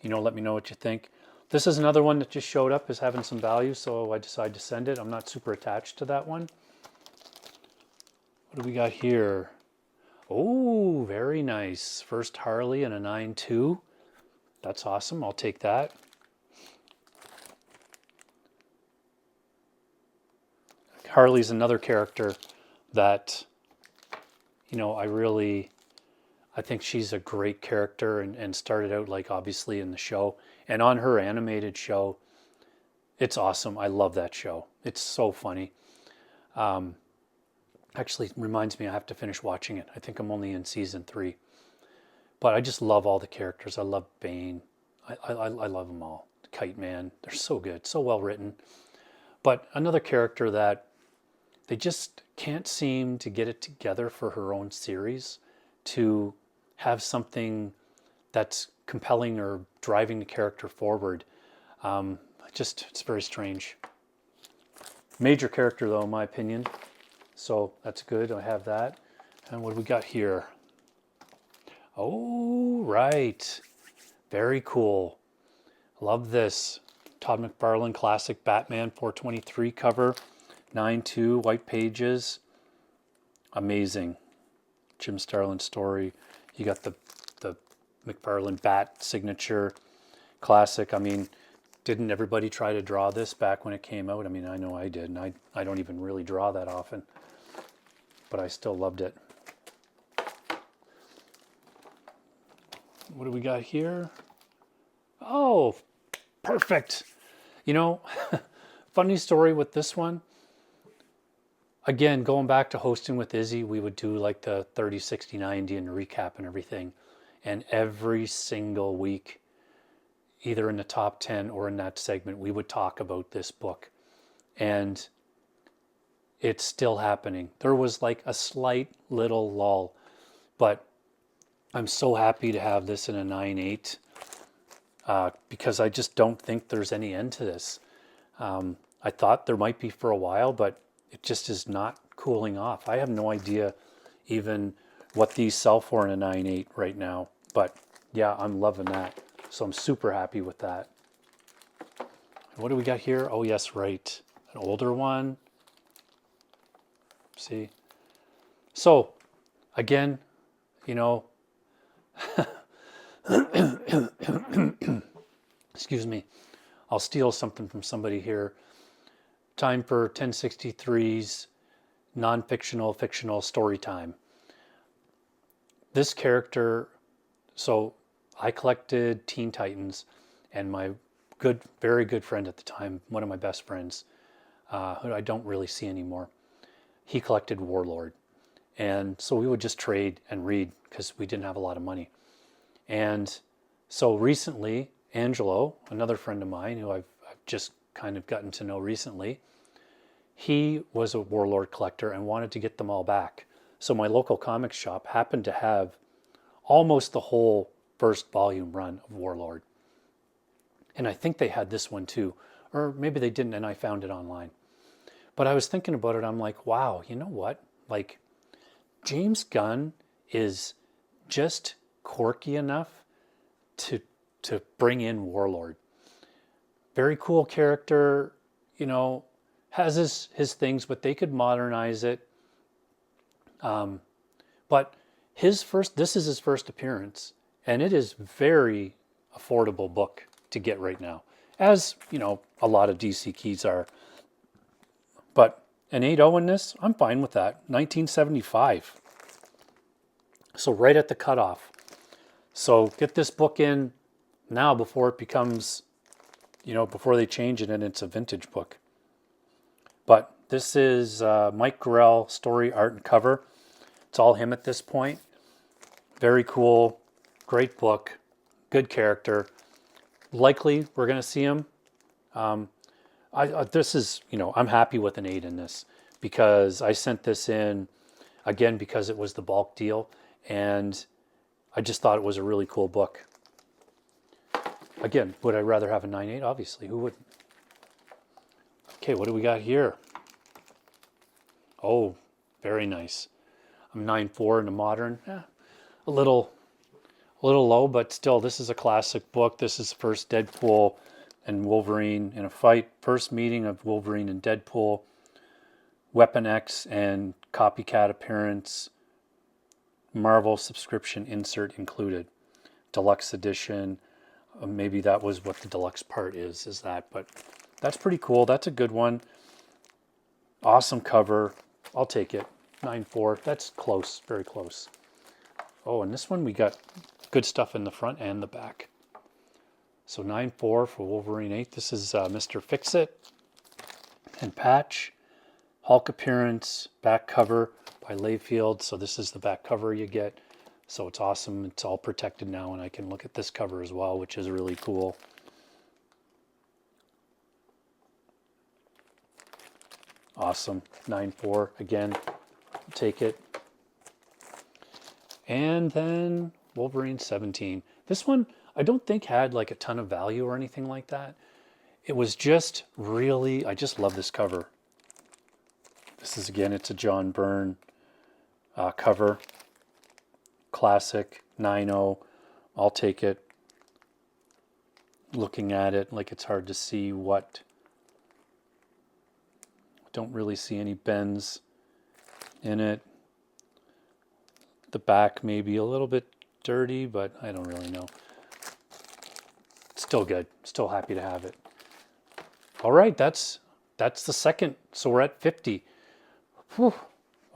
let me know what you think. This is another one that just showed up as having some value, so I decided to send it. I'm not super attached to that one. What do we got here? Oh, very nice. First Harley and a 9.2. That's awesome. I'll take that. Harley's another character that, I think she's a great character and started out like obviously in the show. And on her animated show, it's awesome. I love that show. It's so funny. Actually, reminds me I have to finish watching it. I think I'm only in season 3. But I just love all the characters. I love Bane. I love them all. Kite Man. They're so good. So well written. But another character that they just can't seem to get it together for her own series to have something that's compelling or driving the character forward. It's very strange. Major character though, in my opinion. So that's good. I have that. And what do we got here? Oh, right. Very cool. Love this. Todd McFarlane classic Batman 423 cover. 9.2, white pages. Amazing. Jim Starlin story. You got the McFarlane Bat signature. Classic. I mean, didn't everybody try to draw this back when it came out? I mean, I know I did, and I don't even really draw that often. But I still loved it. What do we got here? Oh, perfect. Funny story with this one. Again, going back to hosting with Izzy, we would do like the 30, 60, 90 and recap and everything. And every single week, either in the top 10 or in that segment, we would talk about this book. And it's still happening. There was like a slight little lull, but I'm so happy to have this in a 9.8 because I just don't think there's any end to this. I thought there might be for a while, but it just is not cooling off. I have no idea even what these sell for in a 9.8 right now, but yeah, I'm loving that. So I'm super happy with that. What do we got here? Oh yes, right. An older one. See? So again, excuse me, I'll steal something from somebody here. Time for 1063's non-fictional, fictional story time. This character, so I collected Teen Titans, and my very good friend at the time, one of my best friends, who I don't really see anymore, he collected Warlord. And so we would just trade and read because we didn't have a lot of money. And so recently, Angelo, another friend of mine who I've just kind of gotten to know recently, he was a Warlord collector and wanted to get them all back. So my local comic shop happened to have almost the whole first volume run of Warlord. And I think they had this one too, or maybe they didn't and I found it online. But I was thinking about it, I'm like, wow, you know what? Like, James Gunn is just quirky enough to bring in Warlord. Very cool character, has his things, but they could modernize it. But this is his first appearance, and it is very affordable book to get right now, as a lot of DC keys are. But an 8.0 in this, I'm fine with that. 1975. So right at the cutoff. So get this book in now before it becomes, before they change it and it's a vintage book. But this is Mike Grell, story, art, and cover. It's all him at this point. Very cool, great book, good character. Likely we're going to see him. This is, I'm happy with an 8 in this because I sent this in, again, because it was the bulk deal. And I just thought it was a really cool book. Again, would I rather have a 9.8? Obviously, who wouldn't? Okay, what do we got here? Oh, very nice. I'm 9.4 in the modern. A little low, but still, this is a classic book. This is first Deadpool and Wolverine in a fight. First meeting of Wolverine and Deadpool. Weapon X and copycat appearance. Marvel subscription insert included. Deluxe edition. Maybe that was what the deluxe part is that. But that's pretty cool. That's a good one. Awesome cover. I'll take it. 9.4. That's close. Very close. Oh, and this one we got good stuff in the front and the back. So 9.4 for Wolverine 8. This is Mr. Fix-It and Patch. Hulk appearance, back cover by Layfield. So this is the back cover you get. So it's awesome. It's all protected now, and I can look at this cover as well, which is really cool. Awesome. 9.4 again. Take it. And then Wolverine 17. This one I don't think had like a ton of value or anything like that. It was just really, I just love this cover. This is, again, it's a John Byrne cover. Classic 9.0. I'll take it. Looking at it, like it's hard to see what. Don't really see any bends in it. The back may be a little bit dirty, but I don't really know. Still good. Still happy to have it. All right, that's the second. So we're at 50. Whew.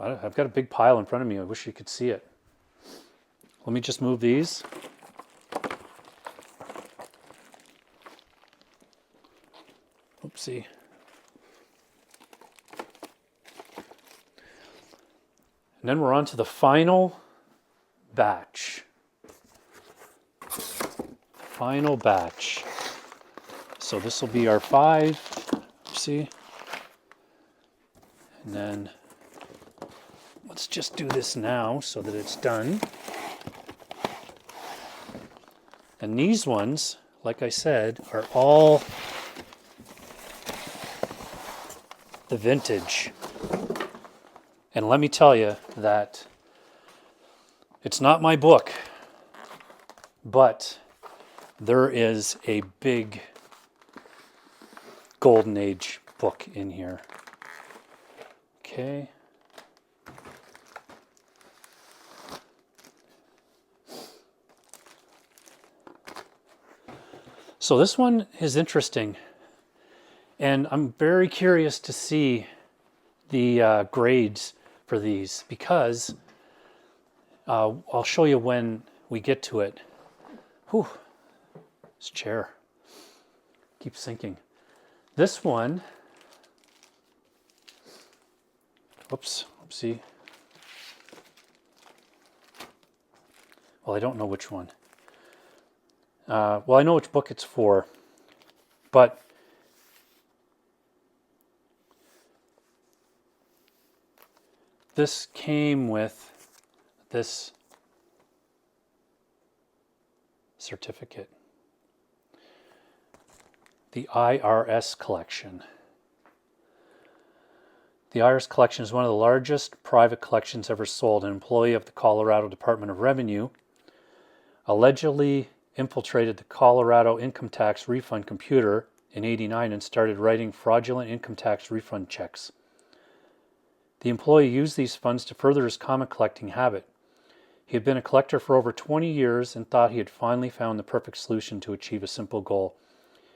I've got a big pile in front of me. I wish you could see it. Let me just move these. Oopsie. And then we're on to the final batch. Final batch. So this will be our 5. See? And then let's just do this now so that it's done. And these ones, like I said, are all the vintage. And let me tell you that it's not my book, but there is a big Golden Age book in here. Okay. So this one is interesting, and I'm very curious to see the grades for these because I'll show you when we get to it. Whew, this chair keeps sinking. This one, oopsie. Well, I don't know which one. Well, I know which book it's for, but this came with this certificate, the IRS collection. The IRS collection is one of the largest private collections ever sold. An employee of the Colorado Department of Revenue allegedly infiltrated the Colorado income tax refund computer in '89 and started writing fraudulent income tax refund checks. The employee used these funds to further his comic collecting habit. He had been a collector for over 20 years and thought he had finally found the perfect solution to achieve a simple goal.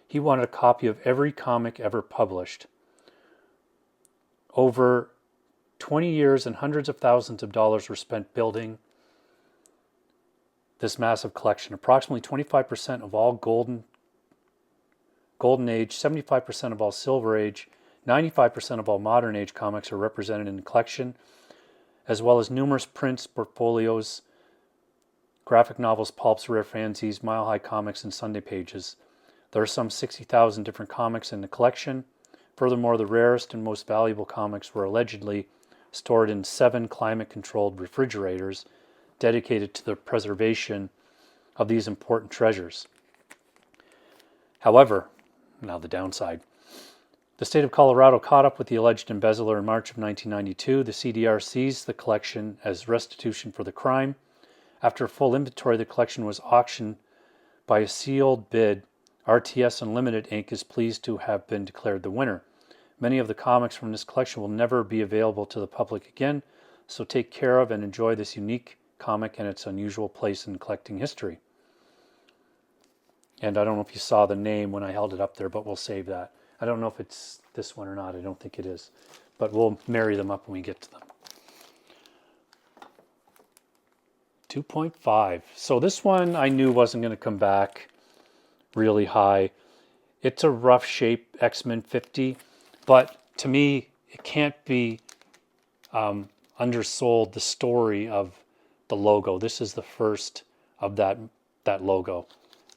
He wanted a copy of every comic ever published. Over 20 years and hundreds of thousands of dollars were spent building this massive collection. Approximately 25% of all golden age, 75% of all silver age, 95% of all modern age comics are represented in the collection, as well as numerous prints, portfolios, graphic novels, pulps, rare fanzines, Mile High comics, and Sunday pages. There are some 60,000 different comics in the collection. Furthermore, the rarest and most valuable comics were allegedly stored in 7 climate-controlled refrigerators dedicated to the preservation of these important treasures. However, now the downside. The state of Colorado caught up with the alleged embezzler in March of 1992. The CDR seized the collection as restitution for the crime. After a full inventory, the collection was auctioned by a sealed bid. RTS Unlimited Inc. is pleased to have been declared the winner. Many of the comics from this collection will never be available to the public again, so take care of and enjoy this unique comic and its unusual place in collecting history. And I don't know if you saw the name when I held it up there, but we'll save that. I don't know if it's this one or not. I don't think it is. But we'll marry them up when we get to them. 2.5. So this one I knew wasn't going to come back really high. It's a rough shape X-Men 50, but to me, it can't be undersold the story of the logo. This is the first of that logo.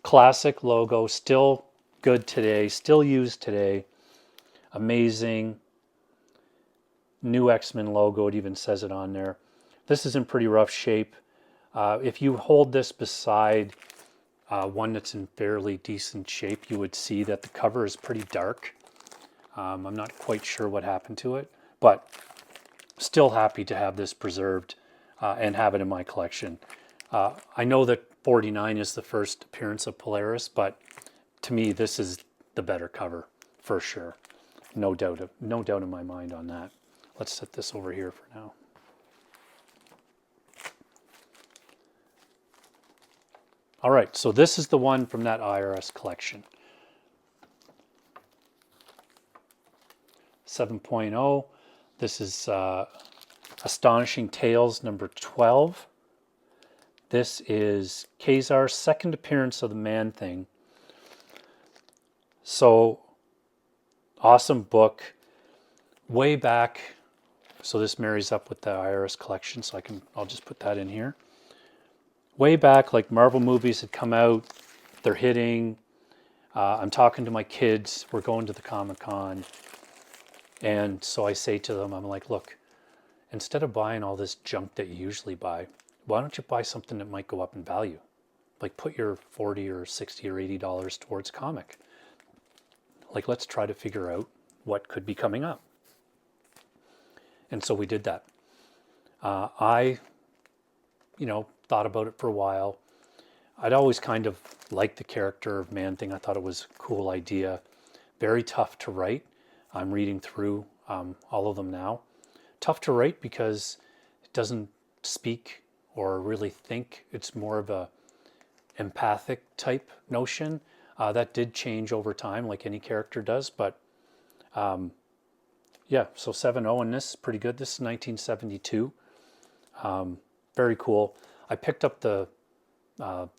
Classic logo, still good today, still used today. Amazing. New X-Men logo, it even says it on there. This is in pretty rough shape. If you hold this beside one that's in fairly decent shape, you would see that the cover is pretty dark. I'm not quite sure what happened to it, but still happy to have this preserved and have it in my collection. I know that 49 is the first appearance of Polaris, but to me, this is the better cover for sure. No doubt in my mind on that. Let's set this over here for now. All right, so this is the one from that IRS collection. 7.0. This is Astonishing Tales number 12. This is Kazar's second appearance of the Man-Thing. So, awesome book. Way back, so this marries up with the IRS collection, so I'll just put that in here. Way back, like Marvel movies had come out, they're hitting. I'm talking to my kids, we're going to the Comic-Con. And so I say to them, I'm like, look, instead of buying all this junk that you usually buy, why don't you buy something that might go up in value? Like put your $40 or $60 or $80 towards comic. Like let's try to figure out what could be coming up. And so we did that. I thought about it for a while. I'd always kind of liked the character of Man-Thing. I thought it was a cool idea. Very tough to write. I'm reading through all of them now. Tough to write because it doesn't speak or really think. It's more of a empathic type notion. That did change over time like any character does. But yeah, so 7.0 in this is pretty good. This is 1972. Very cool. I picked up the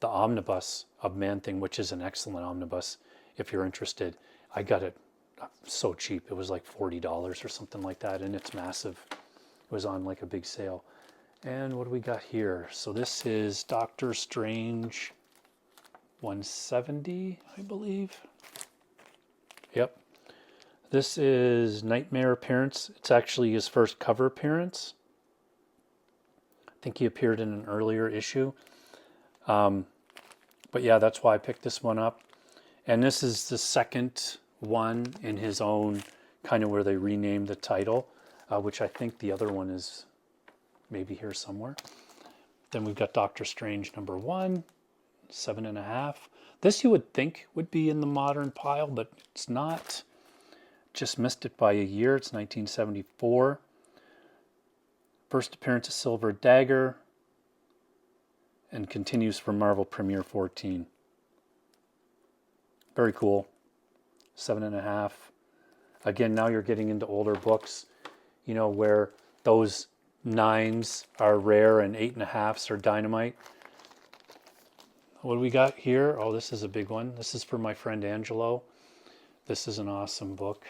omnibus of Man-Thing, which is an excellent omnibus if you're interested. I got it so cheap. It was like $40 or something like that, and it's massive. It was on like a big sale. And what do we got here? So this is Doctor Strange 170, I believe. Yep. This is Nightmare appearance. It's actually his first cover appearance. I think he appeared in an earlier issue. But yeah, that's why I picked this one up. And this is the second one in his own kind of where they renamed the title, which I think the other one is maybe here somewhere. Then we've got Doctor Strange number 1, 7.5. This you would think would be in the modern pile, but it's not. Just missed it by a year. It's 1974. First appearance of Silver Dagger, and continues from Marvel Premiere 14. Very cool. 7.5. Again, now you're getting into older books, where those 9s are rare and 8.5s are dynamite. what do we got here? Oh, this is a big one. This is for my friend Angelo. This is an awesome book.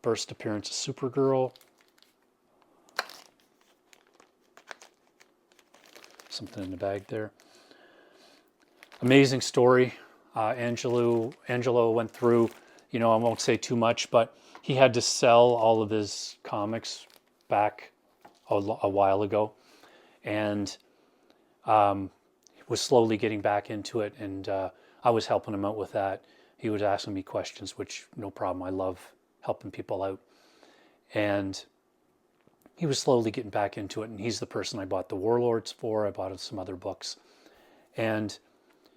First appearance of Supergirl. Something in the bag there. Amazing story. Angelo went through, I won't say too much, but he had to sell all of his comics back a while ago, and was slowly getting back into it, and I was helping him out with that. He was asking me questions, which no problem. I love helping people out. And he was slowly getting back into it, and he's the person I bought the Warlords for. I bought some other books. And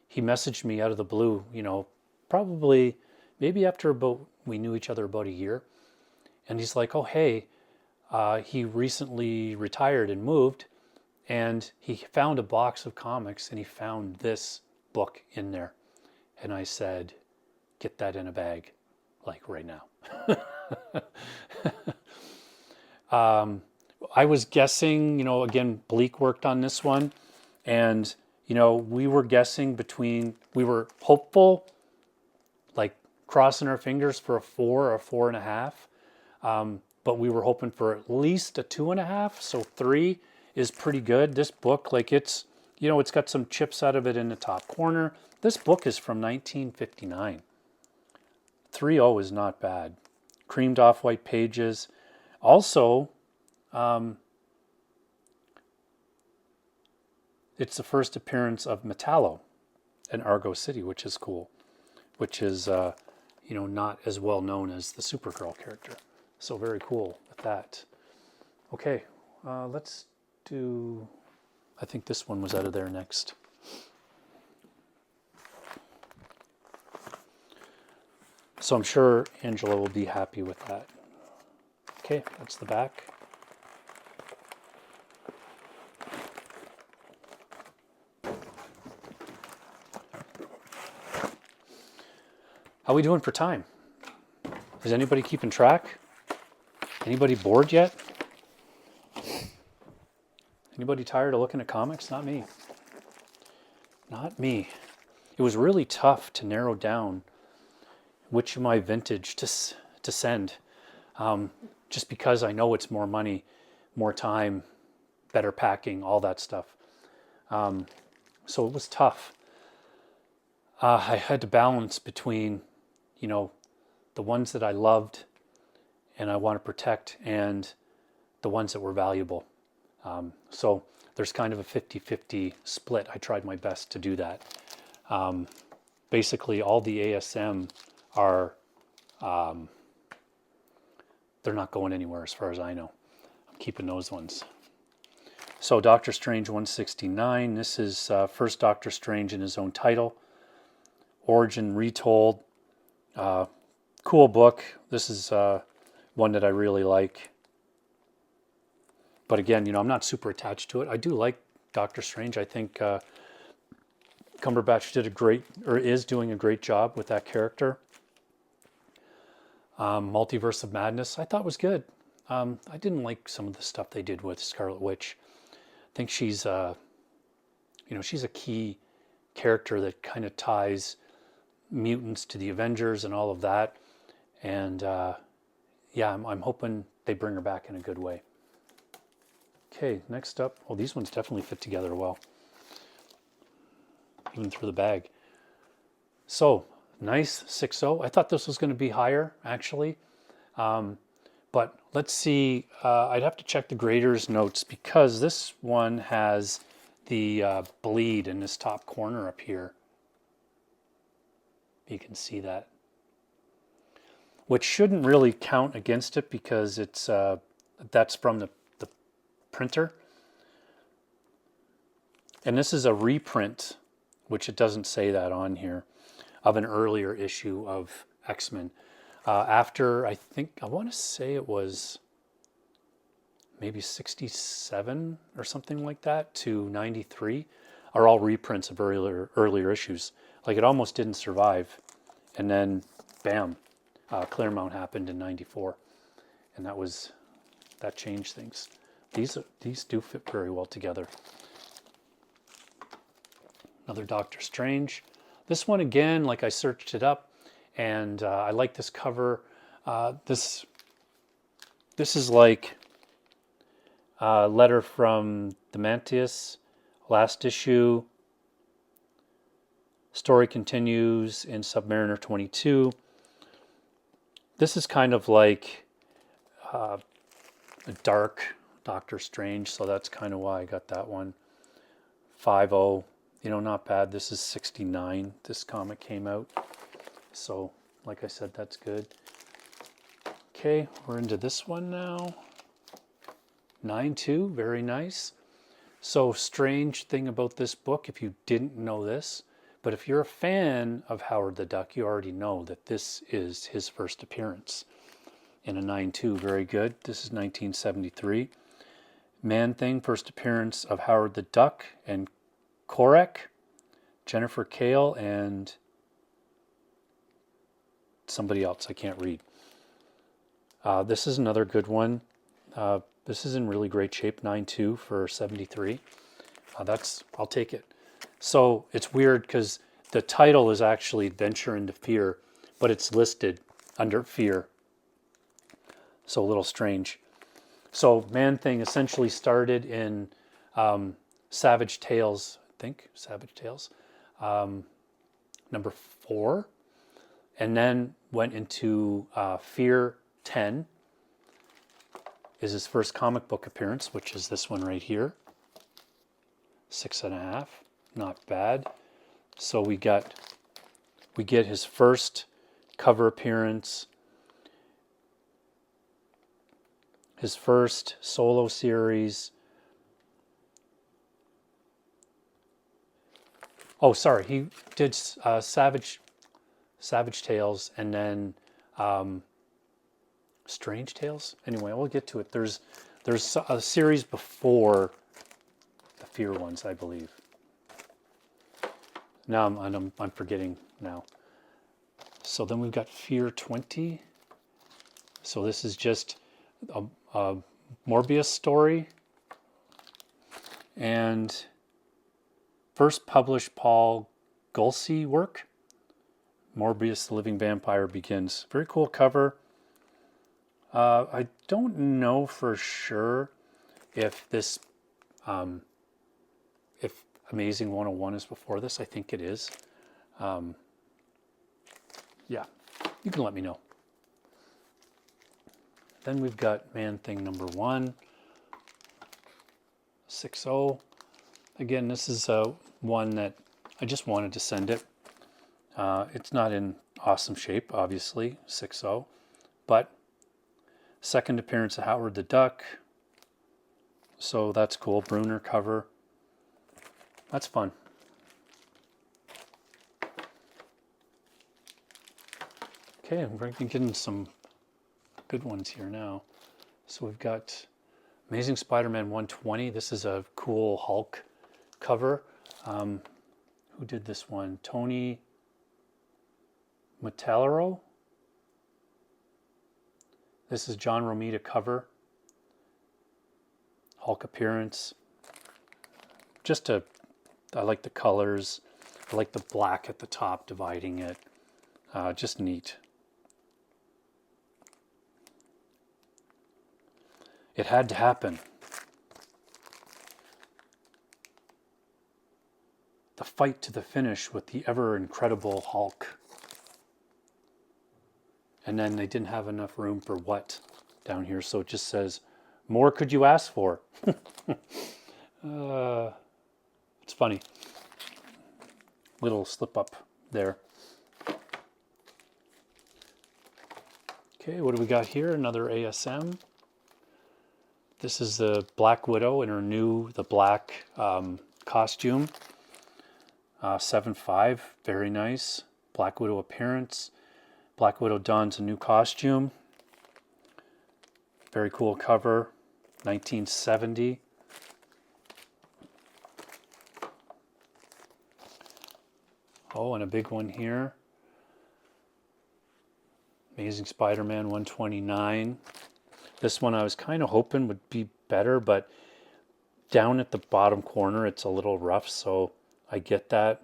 he messaged me out of the blue, probably maybe after we knew each other about a year. And he's like, oh, hey, he recently retired and moved, and he found a box of comics, and he found this book in there. And I said, get that in a bag, like right now. I was guessing, again, Bleak worked on this one, and, we were guessing we were hopeful, like crossing our fingers for a 4 or 4.5. But we were hoping for at least a 2.5. So 3 is pretty good. This book, like it's got some chips out of it in the top corner. This book is from 1959. 3.0 is not bad. Creamed off-white pages. Also, it's the first appearance of Metallo in Argo City, which is cool. Which is, not as well known as the Supergirl character. So very cool with that. Okay, let's do, I think this one was out of there next. So I'm sure Angela will be happy with that. Okay, that's the back. How are we doing for time? Is anybody keeping track? Anybody bored yet? Anybody tired of looking at comics? Not me. Not me. It was really tough to narrow down which of my vintage to send. Just because I know it's more money, more time, better packing, all that stuff. So it was tough. I had to balance between, the ones that I loved and I want to protect, and the ones that were valuable. So there's kind of a 50-50 split. I tried my best to do that. Basically, all the ASM are, they're not going anywhere as far as I know. I'm keeping those ones. So Doctor Strange 169, this is first Doctor Strange in his own title. Origin retold. Cool book. This is one that I really like. But again, I'm not super attached to it. I do like Doctor Strange. I think Cumberbatch is doing a great job with that character. Multiverse of Madness, I thought was good. I didn't like some of the stuff they did with Scarlet Witch. I think she's she's a key character that kind of ties mutants to the Avengers and all of that. And I'm hoping they bring her back in a good way. Okay, next up. Oh, these ones definitely fit together well. Even through the bag. So, nice 6.0. I thought this was going to be higher, actually. But let's see. I'd have to check the grader's notes because this one has the bleed in this top corner up here. You can see that. Which shouldn't really count against it because it's that's from the printer. And this is a reprint, which it doesn't say that on here, of an earlier issue of X-Men. After, I want to say it was maybe 67 or something like that to 93 are all reprints of earlier issues. Like it almost didn't survive. And then, bam, Claremont happened in 94. And that changed things. These do fit very well together. Another Doctor Strange. This one again, like I searched it up, and I like this cover. This is like a letter from the Mantis, last issue. Story continues in Submariner 22. This is kind of like a dark Doctor Strange, so that's kind of why I got that one. 5-0, not bad. This is 69. This comic came out. So, like I said, that's good. Okay, we're into this one now. 9-2, very nice. So, strange thing about this book, if you didn't know this, but if you're a fan of Howard the Duck, you already know that this is his first appearance in a 9-2. Very good. This is 1973. Man-Thing, first appearance of Howard the Duck and Korek, Jennifer Kale, and somebody else I can't read. This is another good one. This is in really great shape, 9-2 for 73. I'll take it. So it's weird because the title is actually Adventure into Fear, but it's listed under Fear. So a little strange. So Man-Thing essentially started in Savage Tales, I think, Savage Tales, number 4, and then went into Fear 10 is his first comic book appearance, which is this one right here, 6.5, not bad. So we get his first cover appearance, his first solo series. Oh, sorry, he did Savage Tales and then Strange Tales. Anyway, we'll get to it. There's a series before the Fear ones, I believe. Now I'm forgetting now. So then we've got Fear 20. So this is just a Morbius story, and first published Paul Gulsey work. Morbius the Living Vampire begins. Very cool cover. I don't know for sure if this, if Amazing 101 is before this. I think it is. Yeah, you can let me know. Then we've got Man-Thing number 1, 6-0. Again, this is one that I just wanted to send it. It's not in awesome shape, obviously, 6-0. But second appearance of Howard the Duck. So that's cool. Bruner cover. That's fun. Okay, we're getting some good ones here now. So we've got Amazing Spider-Man 120. This is a cool Hulk cover. Who did this one? Tony Matallaro. This is John Romita cover. Hulk appearance. I like the colors. I like the black at the top dividing it. Just neat. It had to happen. The fight to the finish with the ever incredible Hulk. And then they didn't have enough room for what down here, so it just says, more could you ask for? It's funny. Little slip up there. Okay, what do we got here? Another ASM. This is the Black Widow in her the black costume. 7.5, very nice. Black Widow appearance. Black Widow dons a new costume. Very cool cover. 1970. Oh, and a big one here. Amazing Spider-Man 129. This one I was kind of hoping would be better, but down at the bottom corner it's a little rough, so I get that.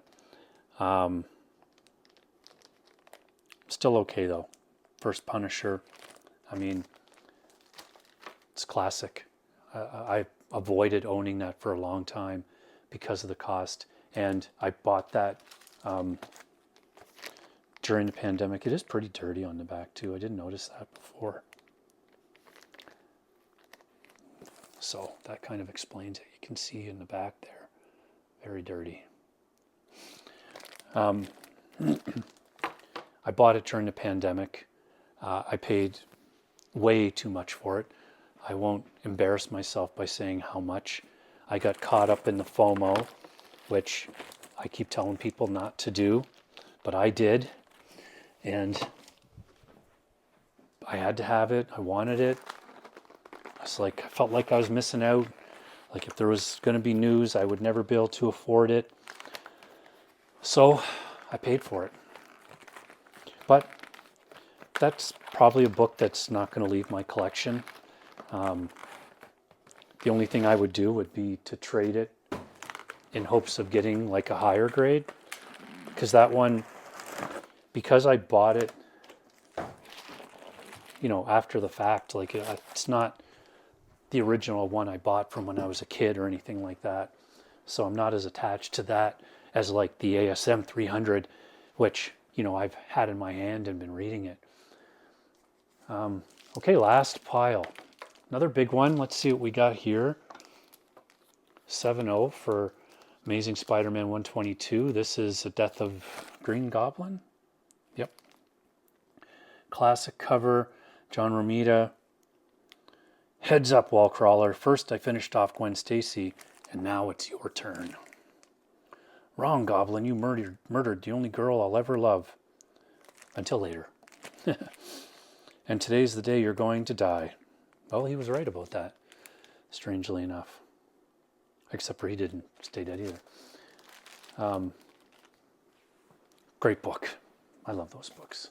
Still okay though. First Punisher, I mean, it's classic. I avoided owning that for a long time because of the cost, and I bought that during the pandemic. It is pretty dirty on the back too. I didn't notice that before. So that kind of explains it. You can see in the back there, very dirty. I bought it during the pandemic. I paid way too much for it. I won't embarrass myself by saying how much. I got caught up in the FOMO, which I keep telling people not to do, but I did. And I had to have it. I wanted it. I felt like I was missing out. Like if there was going to be news, I would never be able to afford it. So I paid for it. But that's probably a book that's not going to leave my collection. The only thing I would do would be to trade it in hopes of getting like a higher grade. Because that one, because I bought it, you know, after the fact, like it's not the original one I bought from when I was a kid or anything like that. So I'm not as attached to that as like the ASM 300, which, you know, I've had in my hand and been reading it. Okay, last pile. Another big one. Let's see what we got here. 7-0 for Amazing Spider-Man 122. This is The Death of Green Goblin. Yep. Classic cover. John Romita. Heads up, wall crawler. First I finished off Gwen Stacy, and now it's your turn. Wrong, Goblin. You murdered the only girl I'll ever love. Until later. And today's the day you're going to die. Well, he was right about that, strangely enough. Except for he didn't stay dead either. Great book. I love those books.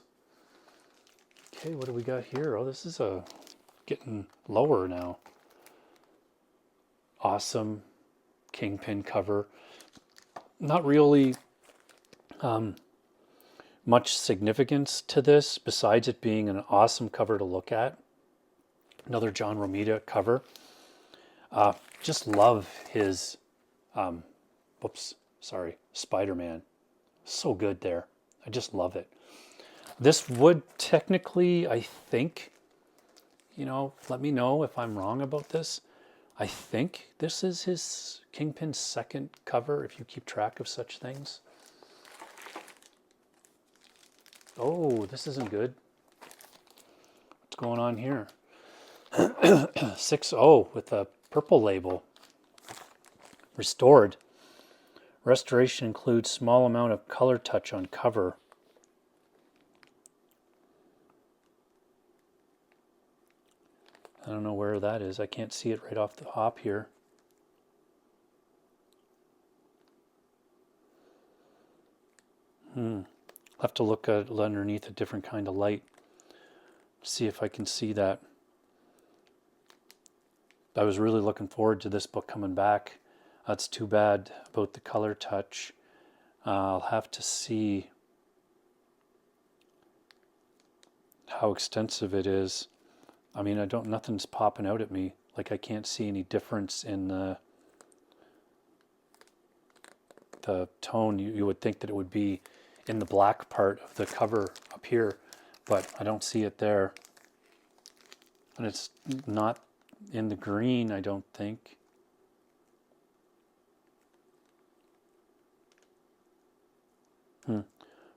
Okay, what do we got here? Oh, this is getting lower now. Awesome Kingpin cover. Not really much significance to this besides it being an awesome cover to look at. Another John Romita cover. Just love his, Spider-Man. So good there. I just love it. This would technically, I think, you know, let me know if I'm wrong about this. I think this is his Kingpin's second cover, if you keep track of such things. Oh, this isn't good. What's going on here? 6-0 with a purple label. Restored. Restoration includes small amount of color touch on cover. I don't know where that is. I can't see it right off the hop here. I'll have to look at underneath a different kind of light. See if I can see that. I was really looking forward to this book coming back. That's too bad about the color touch. I'll have to see how extensive it is. I mean, nothing's popping out at me. Like I can't see any difference in the tone. You would think that it would be in the black part of the cover up here, but I don't see it there. And it's not in the green, I don't think.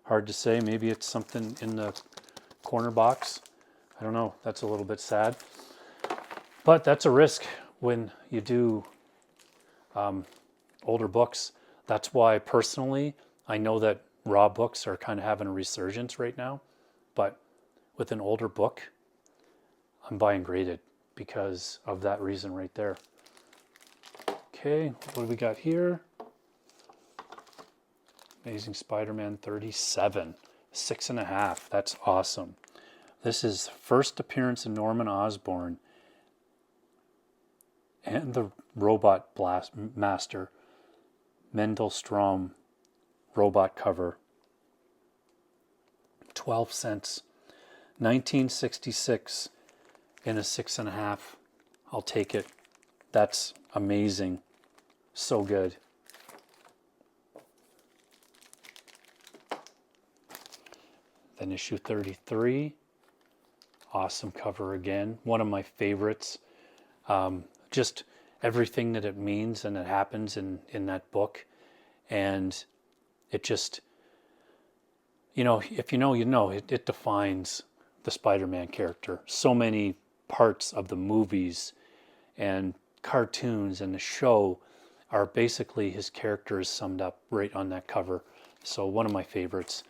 Hard to say. Maybe it's something in the corner box. I don't know. That's a little bit sad. But that's a risk when you do older books. That's why personally, I know that raw books are kind of having a resurgence right now. But with an older book, I'm buying graded because of that reason right there. Okay, what do we got here? Amazing Spider-Man 37, 6.5. That's awesome. This is first appearance of Norman Osborn and the Robot Master. Mendelstrom robot cover. 12 cents. 1966 in a 6.5. I'll take it. That's amazing. So good. Then issue 33. Awesome cover again. One of my favorites. Just everything that it means and it happens in that book. And it just, you know, if you know, you know, it defines the Spider-Man character. So many parts of the movies and cartoons and the show are basically his character is summed up right on that cover. So one of my favorites.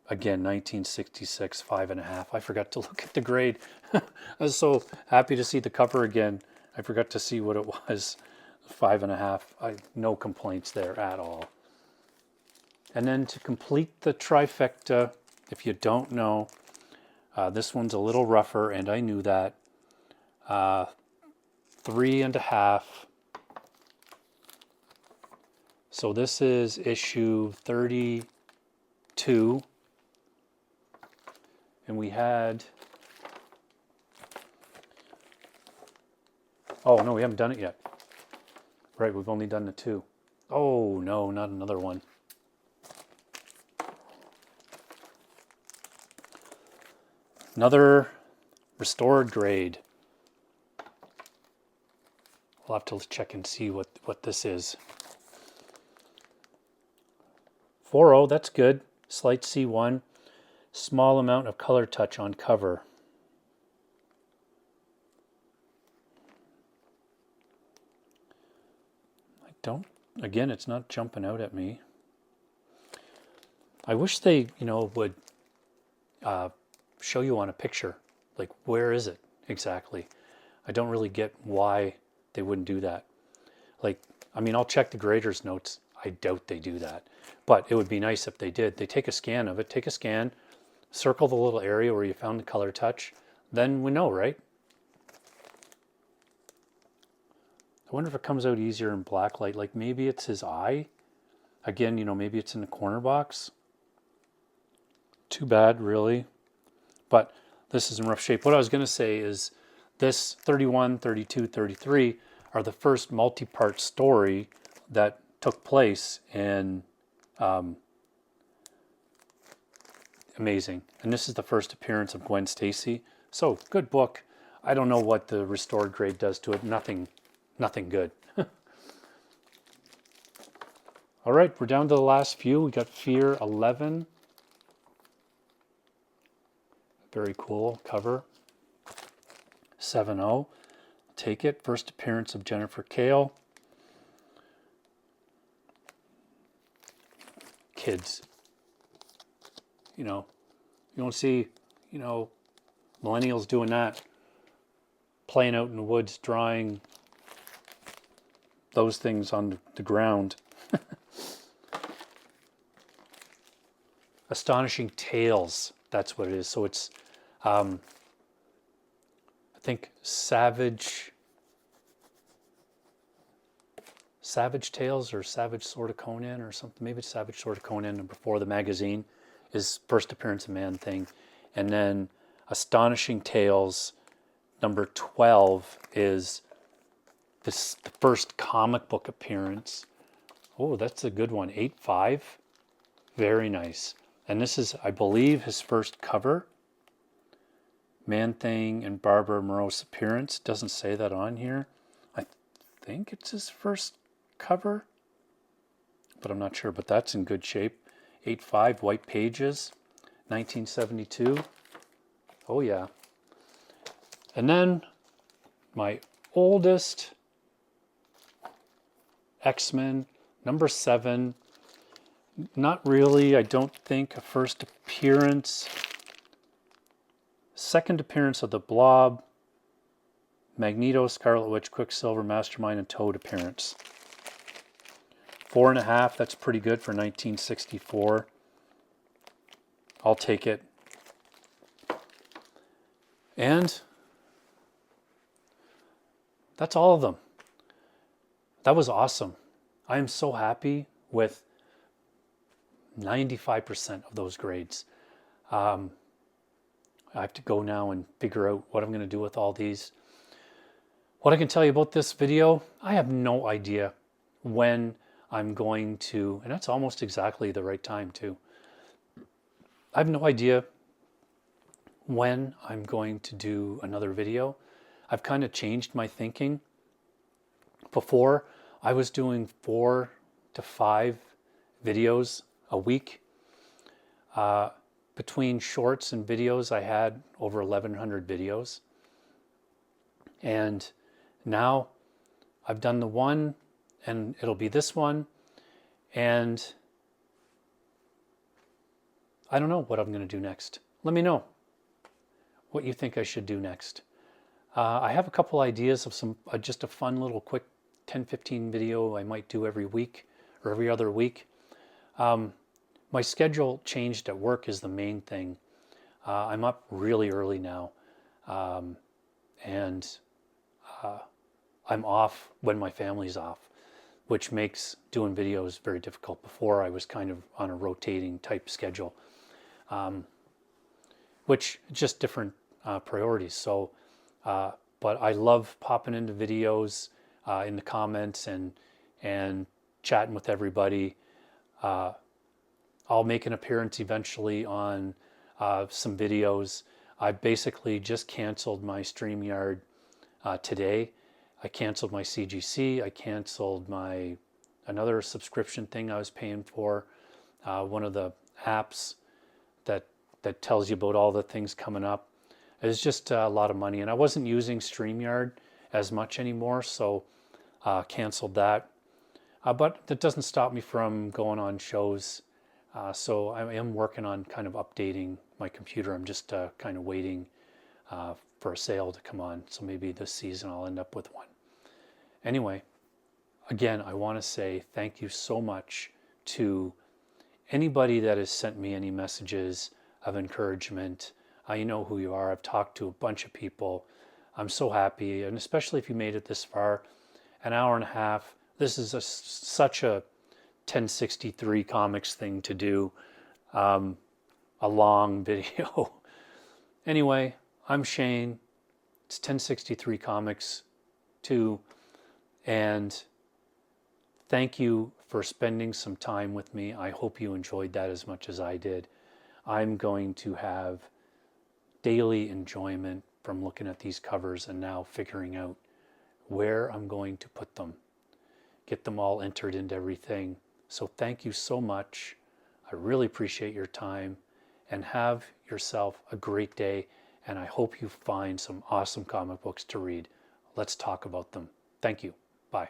Again, 1966, 5.5. I forgot to look at the grade. I was so happy to see the cover again. I forgot to see what it was. 5.5. No complaints there at all. And then to complete the trifecta, if you don't know, this one's a little rougher, and I knew that. 3.5. So this is issue 32. And we had, oh no, we haven't done it yet. Right, we've only done the 2. Oh no, not another one. Another restored grade. We'll have to check and see what this is. 4.0, that's good. Slight C1. Small amount of color touch on cover. Again, it's not jumping out at me. I wish they, would show you on a picture, like where is it exactly? I don't really get why they wouldn't do that. Like, I mean, I'll check the grader's notes. I doubt they do that, but it would be nice if they did. They take a scan of it, circle the little area where you found the color touch, then we know, right? I wonder if it comes out easier in black light. Like maybe it's his eye. Again, maybe it's in the corner box. Too bad, really. But this is in rough shape. What I was going to say is this 31, 32, 33 are the first multi-part story that took place in Amazing. And this is the first appearance of Gwen Stacy. So, good book. I don't know what the restored grade does to it. Nothing good. All right, we're down to the last few. We got Fear 11. Very cool cover. 7.0. Take it. First appearance of Jennifer Kale. Kids. You don't see, millennials doing that. Playing out in the woods, drawing those things on the ground. Astonishing Tales, that's what it is. So it's, I think, Savage Tales or Savage Sword of Conan or something. Maybe it's Savage Sword of Conan number 4, the magazine, is first appearance of Man-Thing. And then Astonishing Tales number 12 is the first comic book appearance. Oh, that's a good one. 8.5. Very nice. And this is, I believe, his first cover. Man-Thing and Barbara Morose appearance. Doesn't say that on here. I think it's his first cover, but I'm not sure. But that's in good shape. 8.5, white pages, 1972. Oh yeah. And then my oldest X-Men, number 7. Not really, I don't think, a first appearance. Second appearance of the Blob, Magneto, Scarlet Witch, Quicksilver, Mastermind, and Toad appearance. 4.5, that's pretty good for 1964. I'll take it. And that's all of them. That was awesome. I am so happy with 95% of those grades. I have to go now and figure out what I'm going to do with all these. What I can tell you about this video, I have no idea when I'm going to, and that's almost exactly the right time too. I have no idea when I'm going to do another video. I've kind of changed my thinking. Before, I was doing 4 to 5 videos a week. Between shorts and videos, I had over 1,100 videos. And now I've done the one, and it'll be this one. And I don't know what I'm going to do next. Let me know what you think I should do next. I have a couple ideas of some, just a fun little quick 10-15 video I might do every week or every other week. My schedule changed at work is the main thing. I'm up really early now, and I'm off when my family's off, which makes doing videos very difficult. Before, I was kind of on a rotating type schedule, which just different priorities. So, but I love popping into videos in the comments and chatting with everybody. I'll make an appearance eventually on some videos. I basically just canceled my StreamYard today. I canceled my CGC. I canceled my another subscription thing I was paying for. One of the apps that tells you about all the things coming up. It's just a lot of money, and I wasn't using StreamYard as much anymore, so canceled that. But that doesn't stop me from going on shows. So I am working on kind of updating my computer. I'm just kind of waiting for a sale to come on. So maybe this season I'll end up with one. Anyway, again, I want to say thank you so much to anybody that has sent me any messages of encouragement. You know who you are. I've talked to a bunch of people. I'm so happy, and especially if you made it this far, an hour and a half. This is such a 1063 comics thing to do, a long video. Anyway, I'm Shane. It's 1063 Comics 2, and thank you for spending some time with me. I hope you enjoyed that as much as I did. I'm going to have daily enjoyment from looking at these covers and now figuring out where I'm going to put them, get them all entered into everything. So thank you so much. I really appreciate your time, and have yourself a great day. And I hope you find some awesome comic books to read. Let's talk about them. Thank you. Bye.